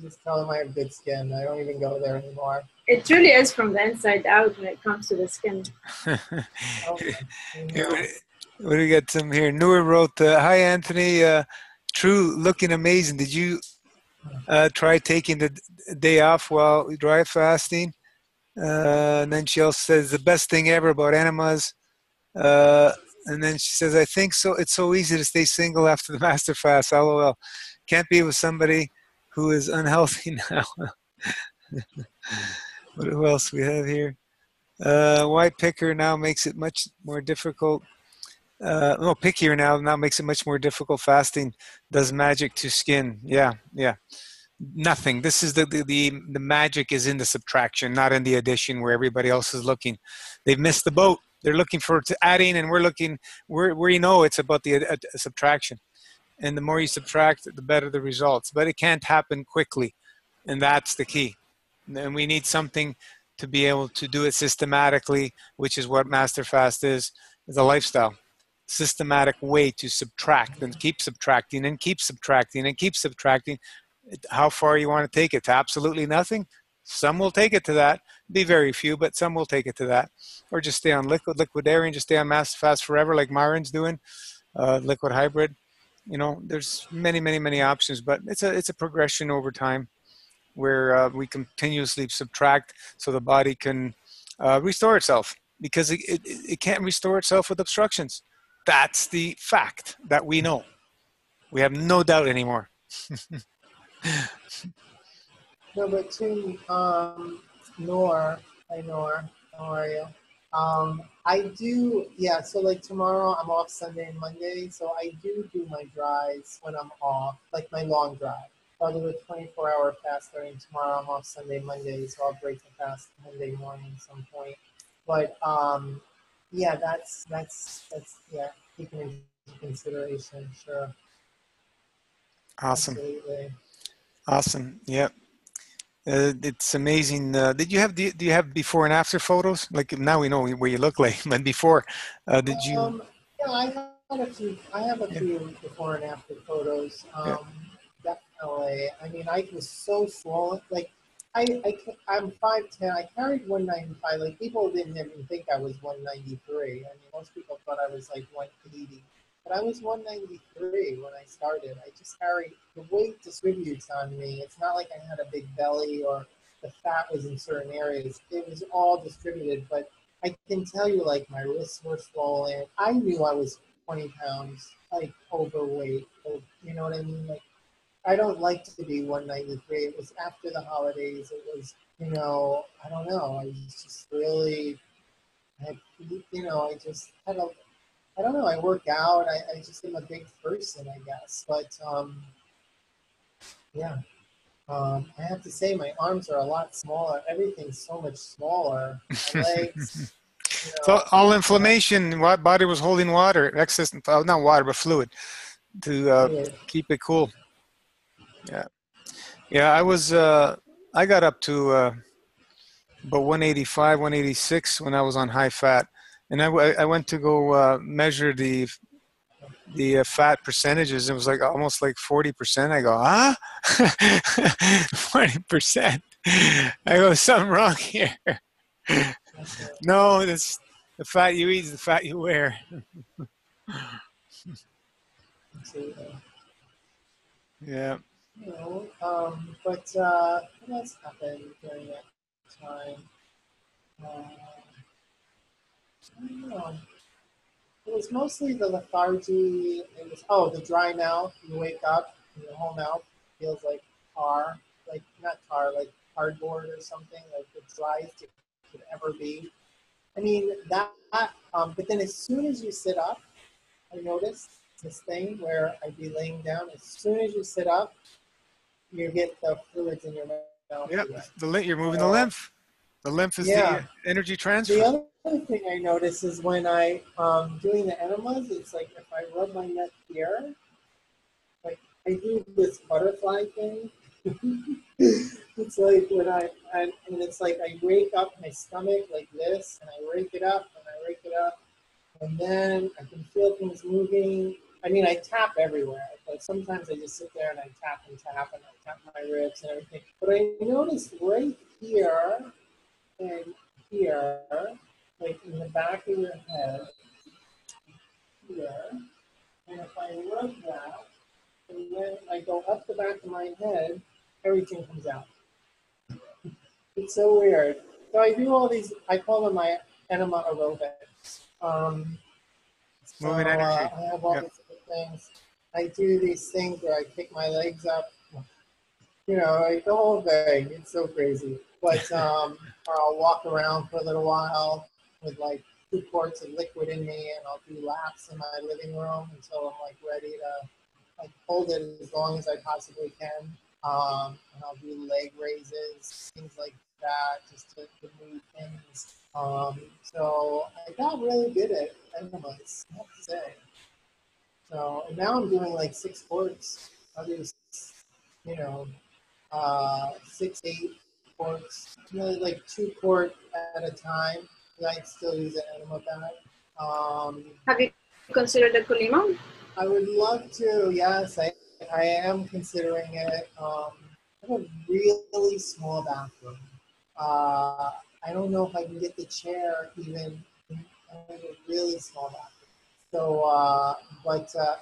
just tell them I have good skin. I don't even go there anymore. It really is from the inside out when it comes to the skin. What do we got some here? Noor wrote, hi, Anthony. True, looking amazing. Did you try taking the day off while dry fasting? And then she also says, the best thing ever about enemas. And then she says, I think so. It's so easy to stay single after the master fast. LOL. Can't be with somebody who is unhealthy now. Who else we have here? Why picker now makes it much more difficult. Pickier now makes it much more difficult. Fasting does magic to skin. Yeah. Nothing. This is the magic is in the subtraction, not in the addition where everybody else is looking. They've missed the boat. They're looking for adding, and we're looking where it's about the subtraction. And the more you subtract, the better the results. But it can't happen quickly, and that's the key. And we need something to be able to do it systematically, which is what Master Fast is a lifestyle. systematic way to subtract and keep subtracting and keep subtracting and keep subtracting. How far you want to take it? To absolutely nothing? Some will take it to that. Be very few, but some will take it to that. Or just stay on liquidarian, just stay on mass fast forever like Myron's doing, liquid hybrid. You know, there's many, many, many options, but it's a progression over time where we continuously subtract so the body can restore itself, because it can't restore itself with obstructions. That's the fact that we know. We have no doubt anymore. No, but Tim, Nor, hi Nor, how are you? I do, yeah, so like tomorrow I'm off Sunday and Monday, so I do my drives when I'm off, like my long drive. I'll do a 24-hour fast starting tomorrow. I'm off Sunday, Monday, so I'll break the fast Monday morning at some point. But yeah, that's yeah, taken into consideration, sure, Awesome. absolutely. Awesome. Yep. It's amazing. Do you have before and after photos? Like now we know what you look like, but before, did you? Yeah, I have a Yeah. few before and after photos. Yeah. Definitely. I mean, I was so swollen. Like, I'm 5'10". I carried 195. Like, people didn't even think I was 193. I mean, most people thought I was like 180. But I was 193 when I started. I just carried, the weight distributes on me. It's not like I had a big belly or the fat was in certain areas. It was all distributed, but I can tell you, like, my wrists were swollen. I knew I was 20 pounds, like, overweight. You know what I mean? Like, I don't like to be 193. It was after the holidays. It was, I don't know. I was just really, I, I just had a, I don't know. I work out. I just am a big person, I guess. But yeah, I have to say my arms are a lot smaller. Everything's so much smaller. My legs, So all uh, inflammation. What body was holding water, excess, not water, but fluid to fluid. keep it cool. Yeah. Yeah. I got up to about 185, 186 when I was on high fat, and I went to go measure the fat percentages. It was like almost like 40%. I go, huh? 40%. I go, something wrong here. No, it's the fat you eat is the fat you wear. Absolutely. Yeah. But what else happened during that time? I don't know. It was mostly the lethargy. It was, the dry mouth. You wake up and your whole mouth feels like tar, like not tar, like cardboard or something, like the driest it could ever be. I mean but then as soon as you sit up, I noticed this thing where I'd be laying down. As soon as you sit up, you get the fluids in your mouth Yeah. again. You're moving the So lymph. The lymph is the yeah, energy the transfer. other thing I notice is when I doing the enemas, it's like if I rub my neck here, like I do this butterfly thing. It's like and it's like I rake up my stomach like this, and I rake it up, and I rake it up, and then I can feel things moving. I mean, I tap everywhere, but sometimes I just sit there and I tap and tap, and I tap my ribs and everything. But I noticed right here and here, like in the back of your head, here, and if I rub that, and then I go up the back of my head, everything comes out. It's so weird. So I do all these, I call them my enema aerobics. Moving So energy. I have all Yep. these different things. I do these things where I kick my legs up, like the whole thing. It's so crazy. But or I'll walk around for a little while with like 2 quarts of liquid in me, and I'll do laps in my living room until I'm like ready to like hold it as long as I possibly can. And I'll do leg raises, things like that, just to move things. So I got really good at enemas, I have to say. So and now I'm doing like 6 quarts. I'll do, you know, 6, 8 quarts, like 2 quart at a time. I still use an enema bag. Um, Have you consider the kulimang? I would love to. Yes, I am considering it. I have a really small bathroom. I don't know if I can get the chair even. I have a really small bathroom. So,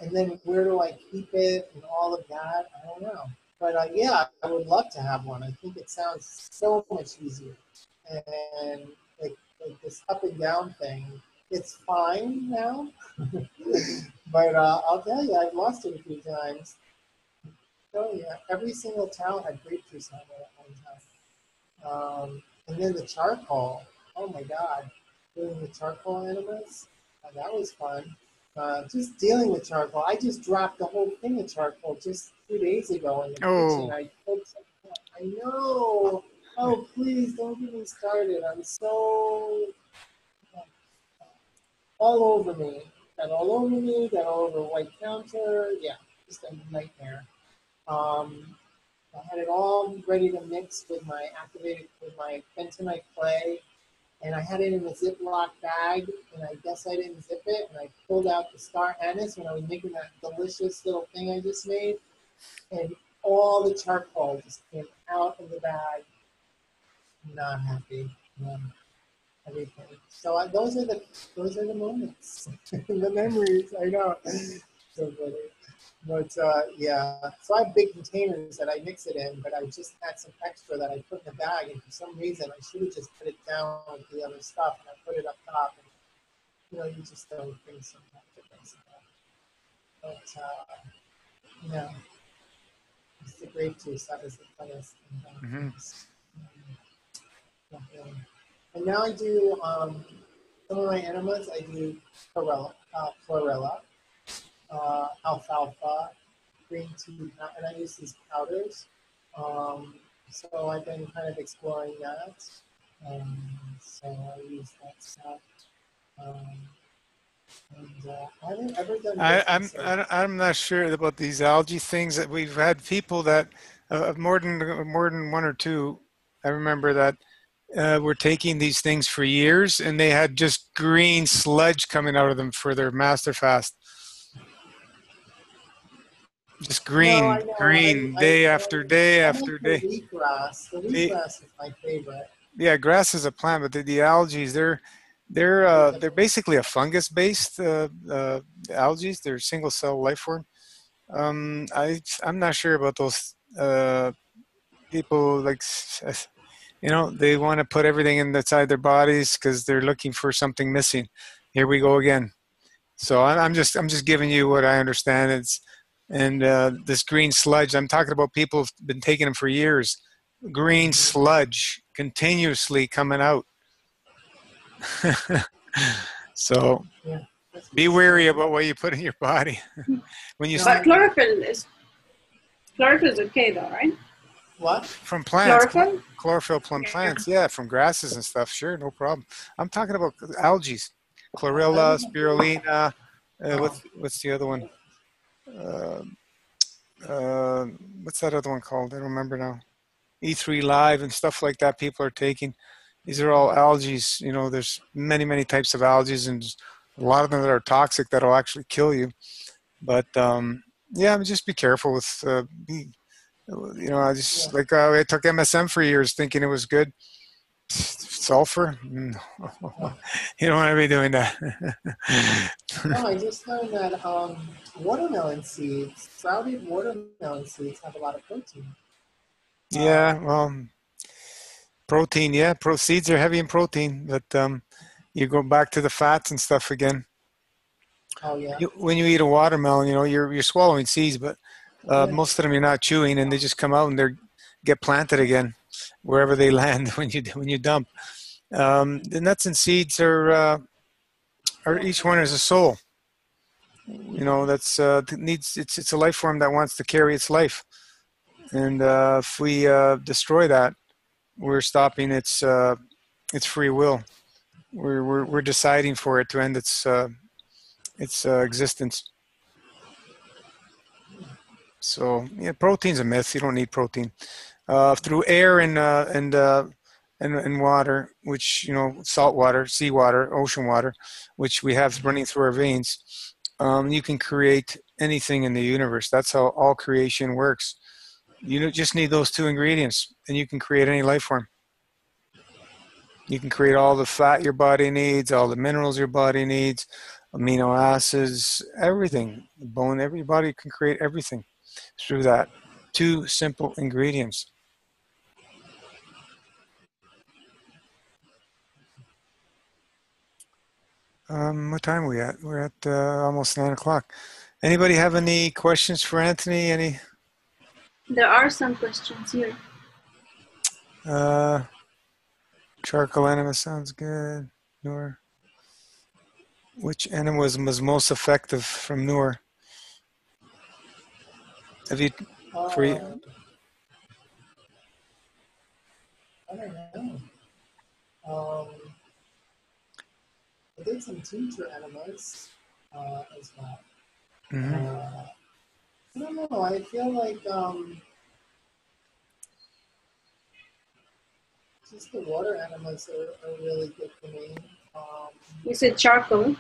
and then where do I keep it and all of that? I don't know. But yeah, I would love to have one. I think it sounds so much easier. And like this up and down thing, it's fine now. But I'll tell you, I've lost it a few times. Oh yeah, every single town had grapefruits on it at one time. And then the charcoal. Oh my God, doing the charcoal enemas. That was fun. Just dealing with charcoal. I just dropped the whole thing of charcoal just 2 days ago in the kitchen. Oh, I put some, I know. Oh, please don't get me started. I'm so all over me. Got all over me. Got all over the white counter. Yeah, just a nightmare. Um, I had it all ready to mix with my bentonite clay, and I had it in a Ziploc bag, and I guess I didn't zip it, and I pulled out the star anise when I was making that delicious little thing I just made, and all the charcoal just came out of the bag. Not happy. No, everything. So those are the moments, the memories. I know. So funny. But yeah, so I have big containers that I mix it in, but I just had some extra that I put in the bag, and for some reason I should have just put it down with the other stuff, and I put it up top. And, you just don't think sometimes it does that. But yeah, it's the grape juice. That was the funnest mm-hmm. thing. And now I do some of my enemas. I do chlorella, alfalfa, green tea, and I use these powders. So I've been kind of exploring that. So I use that stuff. I haven't ever done business. I'm not sure about these algae things. That we've had people that more than one or two. I remember that were taking these things for years, and they had just green sludge coming out of them for their master fast. Just No, I green, know. green, day after day I after like the day. wheatgrass. The wheatgrass is my favorite. Yeah, grass is a plant, but the algae, they're basically a fungus-based algae. They're single-cell life form. I'm not sure about those people like they want to put everything inside their bodies because they're looking for something missing. Here we go again. So I'm just giving you what I understand. This green sludge. I'm talking about people who've been taking them for years. Green sludge continuously coming out. So Yeah, be wary about what you put in your body. When you But chlorophyll is okay though, right? What? From plants, Chlorophyll from plants, yeah, from grasses and stuff, sure, no problem. I'm talking about algae, chlorella, spirulina. What's the other one? What's that other one called? I don't remember now. E3 Live and stuff like that. People are taking. These are all algae. There's many types of algae, and a lot of them that are toxic that'll actually kill you. But yeah, just be careful with. I just I took MSM for years, thinking it was good. Sulfur? No. You don't want to be doing that. No, I just learned that watermelon seeds, sprouted watermelon seeds, have a lot of protein. Yeah, well, protein. Yeah, seeds are heavy in protein, but you go back to the fats and stuff again. Oh yeah. When you eat a watermelon, you're swallowing seeds, but most of them you're not chewing, and they just come out and they get planted again wherever they land when you dump. The nuts and seeds are each one is a soul. That's it's a life form that wants to carry its life, and if we destroy that, we're stopping its free will. We're deciding for it to end its existence. So yeah, protein's a myth. You don't need protein. Through air and water, which salt water, seawater, ocean water, which we have running through our veins. you can create anything in the universe. That's how all creation works. You just need those two ingredients, and you can create any life form. You can create all the fat your body needs, all the minerals your body needs, amino acids, everything. Bone, everybody can create everything through that. Two simple ingredients. What time are we at? We're at almost 9 o'clock. Anybody have any questions for Anthony? Any? There are some questions here. Charcoal enema sounds good. Noor. Which enema was most effective from Noor? Have you? For you? I don't know. I did some teacher enemas as well. Mm-hmm. I don't know. I feel like just the water enemas are really good for me. You said charcoal.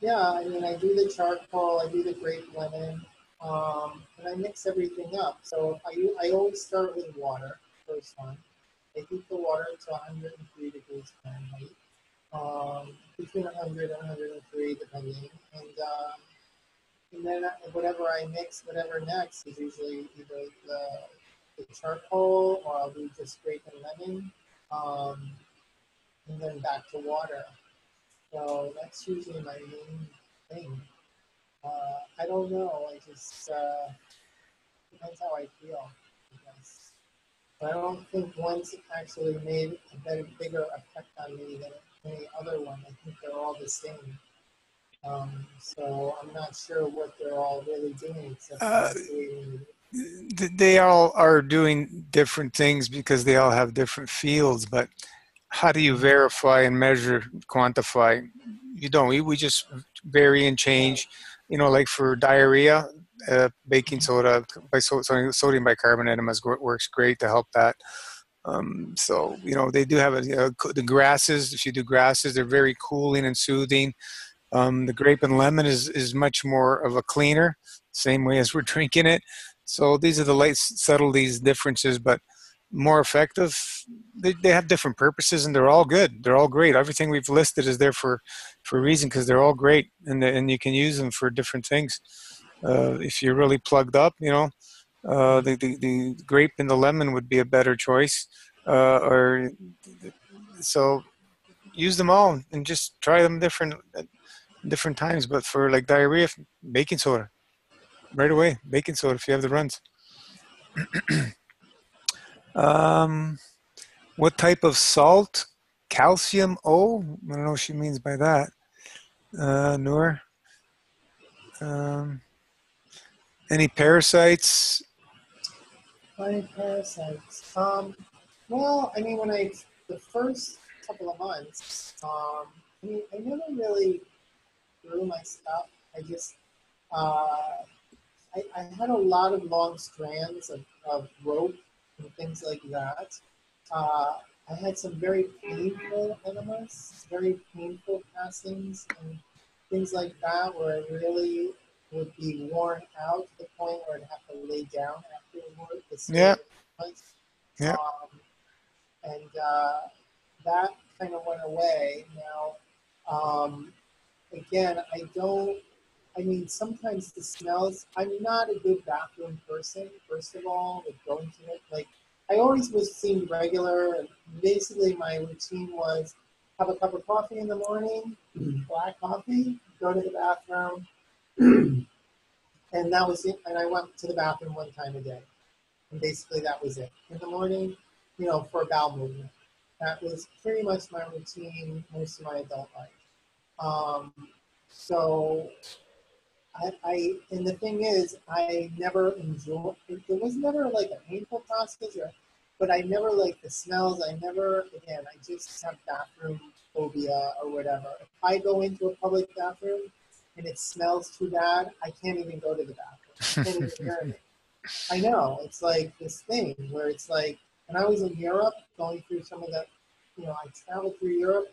Yeah, I mean, I do the charcoal, I do the grape lemon, and I mix everything up. So I always start with water, first one. I heat the water to 103 degrees Fahrenheit, between 100 and 103 depending. And then whatever I mix, whatever next is usually either the charcoal or I'll do just grape and lemon, and then back to water. So that's usually my main thing. I don't know. I just depends how I feel, I guess. But I don't think one's actually made a bigger effect on me than any other one. I think they're all the same. So I'm not sure what they're all really doing except activating. They all are doing different things because they all have different fields. But how do you verify and measure, quantify? You don't. We just vary and change. You know, like for diarrhea, baking soda, sodium bicarbonate works great to help that. So you know they do have the grasses. If you do grasses, they're very cooling and soothing. The grape and lemon is much more of a cleaner, same way as we're drinking it. So these are the light subtleties differences, but more effective. They have different purposes, and they're all good. They're all great. Everything we've listed is there for a reason because they're all great, and you can use them for different things. If you're really plugged up, you know, the grape and the lemon would be a better choice. Or so use them all and just try them different times. But for like diarrhea, baking soda right away. Baking soda if you have the runs. What type of salt? Calcium O? I don't know what she means by that. Noor? Any parasites? Any parasites? Well, I mean, the first couple of months, I mean, I never really grew my stuff. I just, I had a lot of long strands of rope and things like that. I had some very painful enemas, very painful passings and things like that where I really would be worn out to the point where I'd have to lay down afterward to stay Yeah, in place. yeah. And that kind of went away. Now, again, I mean, sometimes the smells, I'm not a good bathroom person, first of all, with going to it. Like, I always was seemed regular. And basically, my routine was have a cup of coffee in the morning, black coffee, go to the bathroom, and that was it. And I went to the bathroom one time a day. And basically, that was it. In the morning, you know, for a bowel movement. That was pretty much my routine most of my adult life. So and the thing is, I never enjoyed it. It was never like a painful process, but I never like the smells. Again, I just have bathroom phobia or whatever. If I go into a public bathroom and it smells too bad, I can't even go to the bathroom. I can't even urinate. I know, it's like this thing where it's like, when I was in Europe, going through some of the, you know, I traveled through Europe,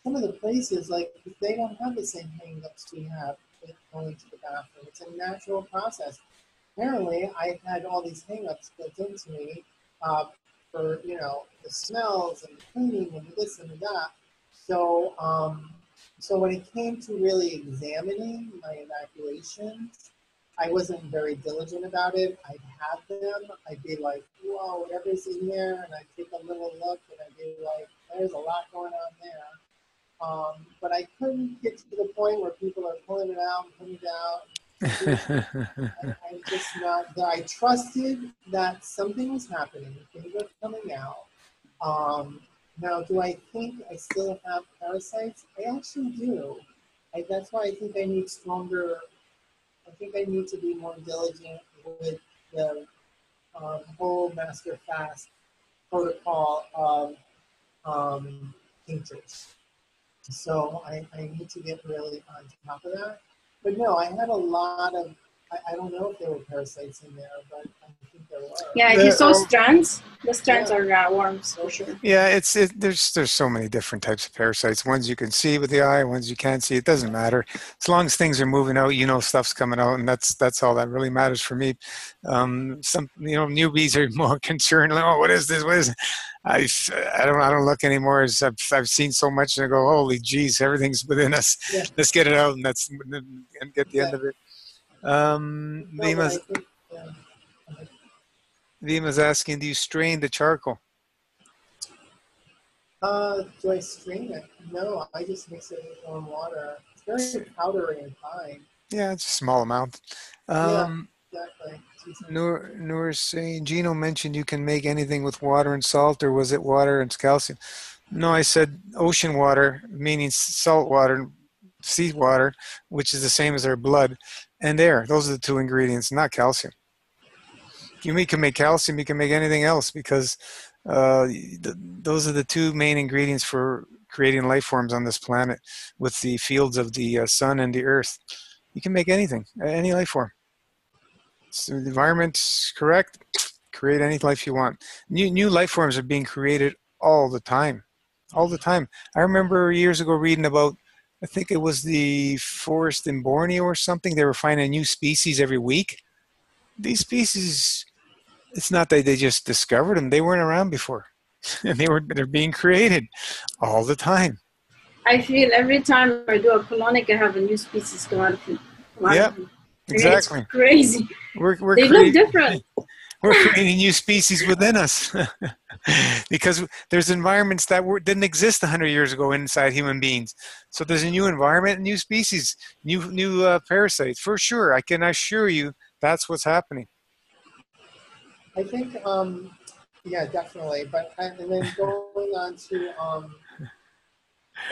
some of the places, like, they don't have the same hang-ups we have. with going to the bathroom. It's a natural process. Apparently, I had all these hang-ups built into me for, the smells and the cleaning and this and that. So, so when it came to really examining my evacuations, I wasn't very diligent about it. I'd have them. I'd be like, whoa, whatever's in there. And I'd take a little look and I'd be like, there's a lot going on there. But I couldn't get to the point where people are pulling it out and putting it out. I'm just not there. I trusted that something was happening. Things were coming out. Now, do I think I still have parasites? I actually do. That's why I think I need stronger. I think I need to be more diligent with the whole master fast protocol of tinctures. So I need to get really on top of that. But no, I had a lot of, I don't know if there were parasites in there, but I think there were. Yeah, if you saw strands, the strands are worms for sure. Yeah, there's so many different types of parasites. Ones you can see with the eye, ones you can't see. It doesn't matter as long as things are moving out. Stuff's coming out, and that's all that really matters for me. Some newbies are more concerned. Like, oh, what is this? What is it? I don't look anymore. As I've seen so much, and I go, holy geez, everything's within us. Yeah. Let's get it out, and get the end of it. Vima's asking, do you strain the charcoal? Do I strain it? No, I just mix it with warm water. It's very powdery and fine. Yeah, it's a small amount. Yeah, exactly. Noor is saying, Gino mentioned you can make anything with water and salt, or was it water and calcium? No, I said ocean water, meaning salt water, sea water, which is the same as our blood, and air. Those are the two ingredients, not calcium. You can make calcium, you can make anything else, because those are the two main ingredients for creating life forms on this planet, with the fields of the sun and the earth. You can make anything, any life form. So the environment's correct, create any life you want. New life forms are being created all the time. All the time. I remember years ago reading about, I think it was the forest in Borneo or something. They were finding a new species every week. These species, it's not that they just discovered them. They weren't around before. And they're being created all the time. I feel every time I do a colonic, I have a new species come out of it. Yeah, exactly. It's crazy. They look different. We're creating new species within us because there's environments that didn't exist 100 years ago inside human beings. So there's a new environment, new species, new parasites. For sure, I can assure you that's what's happening. I think, yeah, definitely. But and then going on to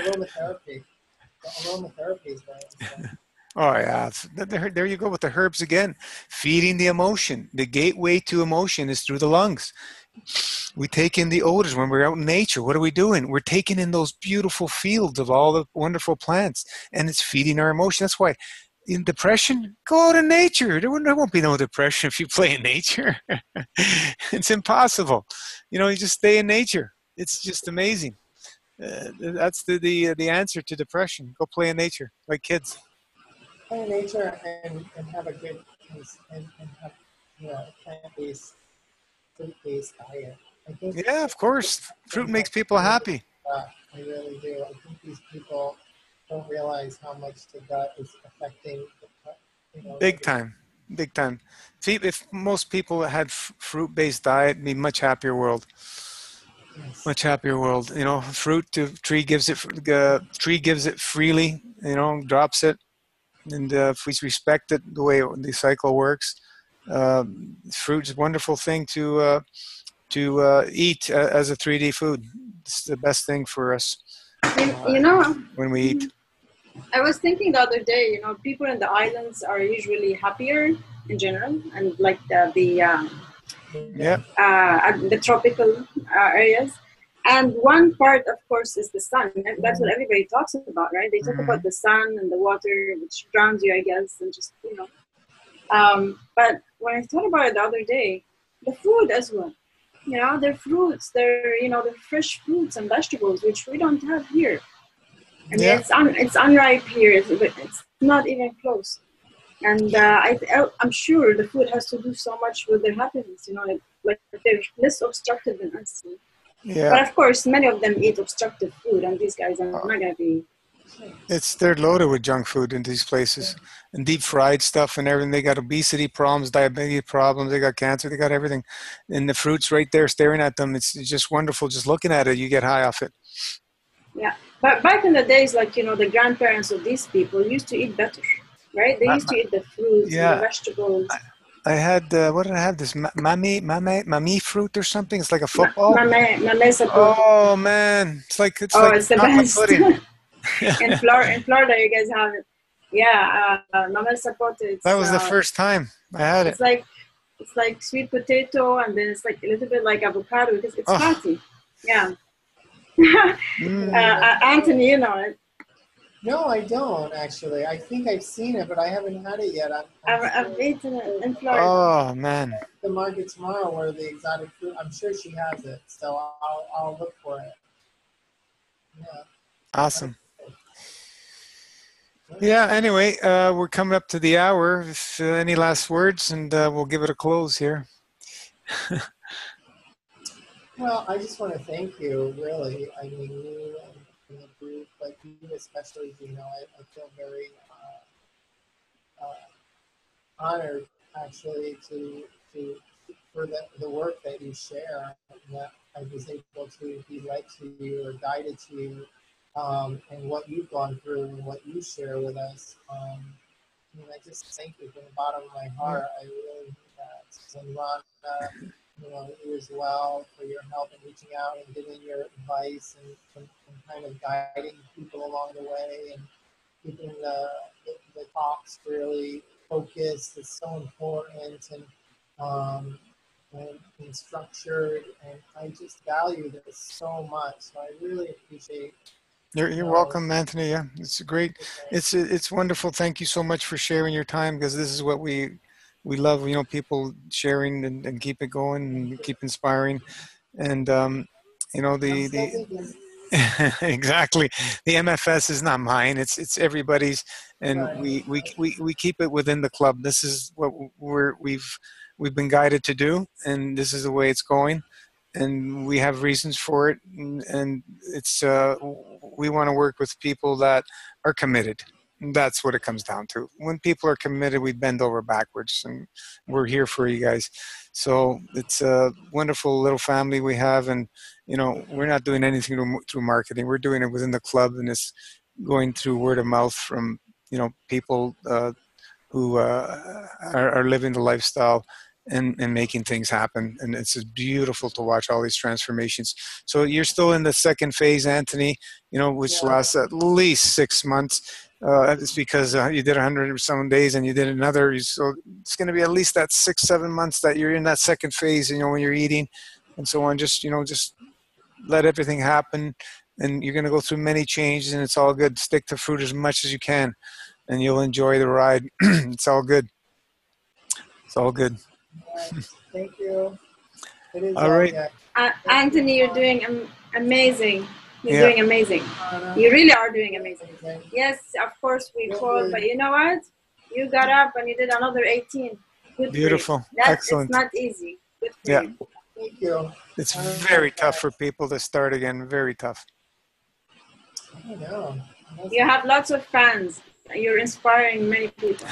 aromatherapy. The aromatherapy is very interesting. Oh, yeah. There you go with the herbs again. Feeding the emotion. The gateway to emotion is through the lungs. We take in the odors when we're out in nature. What are we doing? We're taking in those beautiful fields of all the wonderful plants, and it's feeding our emotion. That's why in depression, go out in nature. There won't be no depression if you play in nature. It's impossible. You just stay in nature. It's just amazing. That's the answer to depression. Go play in nature like kids. Play in nature and have a good and have plant-based, fruit-based diet. I think. Yeah, of course. Fruit makes people happy. I really do. I think these people don't realize how much the gut is affecting the gut. Big time. If most people had fruit-based diet, it'd be a much happier world. Yes. Much happier world. Fruit, tree gives it freely. Drops it. And if we respect it, the way the cycle works, fruit is a wonderful thing to eat as a 3D food. It's the best thing for us. When we eat. I was thinking the other day, people in the islands are usually happier in general, and like the tropical areas. And one part, of course, is the sun. That's what everybody talks about, right? They talk about the sun and the water, which drowns you, I guess, and just, But when I thought about it the other day, the food as well. They're fruits. They're fresh fruits and vegetables, which we don't have here. I mean, Yeah. it's unripe here, but it's not even close. And I'm sure the food has to do so much with their happiness. You know, like they're less obstructive than us. But Yeah. of course, many of them eat obstructive food, and these guys are not gonna be. They're loaded with junk food in these places and deep fried stuff and everything. They got obesity problems, diabetes problems, they got cancer, they got everything. And the fruit's right there staring at them. It's just wonderful. Just looking at it, you get high off it. Yeah, but back in the days, like, you know, the grandparents of these people used to eat better, right? They Ma- used to eat the fruits and the Yeah, vegetables. I had what did I have? This mami fruit or something. It's like a football. Mame sapote. Oh man, it's Oh, like it's the chocolate best. pudding. In Florida, you guys have it. Yeah, mame sapote. That was the first time I had it. It's like it's like sweet potato, and then it's like a little bit like avocado because it's Oh, fatty. Yeah. mm. Anthony, you know it. No, I don't actually. I think I've seen it, but I haven't had it yet. I've eaten it in Florida. Oh man, The market tomorrow where the exotic fruit. I'm sure she has it, so I'll look for it. Yeah. awesome. Yeah. Anyway, we're coming up to the hour. If, any last words, and we'll give it a close here. Well, I just want to thank you, really. I mean, you and the group, but you especially, I feel very honored, actually, to for the work that you share, that I was able to be led to you or guided to you, and what you've gone through and what you share with us. I mean, I just thank you from the bottom of my heart. I really mean that. And Ron, you as well for your help in reaching out and giving your advice and kind of guiding people along the way and keeping the talks really focused is so important and structured. And I just value this so much. So I really appreciate. You're welcome, Anthony. Yeah, it's great. It's wonderful. Thank you so much for sharing your time because this is what we love. You know, people sharing and keep it going and keep inspiring. And you know I'm the still the thinking. exactly the MFS is not mine. It's everybody's, and Right. we keep it within the club. This is what we've been guided to do, and this is the way it's going. And we have reasons for it, and it's we want to work with people that are committed. That's what it comes down to. When people are committed, we bend over backwards, and we're here for you guys. So it's a wonderful little family we have, and you know we're not doing anything through marketing. We're doing it within the club, and it's going through word of mouth from people who are living the lifestyle and making things happen. And it's just beautiful to watch all these transformations. So you're still in the second phase, Anthony, which Yeah. lasts at least 6 months. It's because you did 100 or some days and you did another. So it's going to be at least that 6-7 months that you're in that second phase, when you're eating and so on. Just let everything happen. And you're going to go through many changes and it's all good. Stick to fruit as much as you can and you'll enjoy the ride. It's all good. It's all good. Right. Thank you. It is All all right. good. Anthony, you're doing amazing. You're Yeah. doing amazing. You really are doing amazing. Yes, of course we fall, but you know what? You got up and you did another 18. Good Beautiful. for you. Excellent. It's not easy. Good for Yeah. you. Thank you. It's very tough for people to start again. Very tough. I know. You have lots of fans. You're inspiring many people.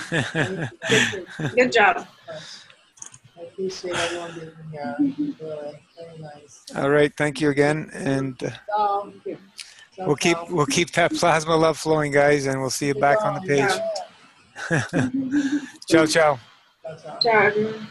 Good job. I appreciate everyone being here. Really, very nice. All right. Thank you again. And Ciao. we'll keep that plasma love flowing, guys, and we'll see you back on the page. Ciao. Ciao, ciao. Ciao, ciao. Ciao, everyone.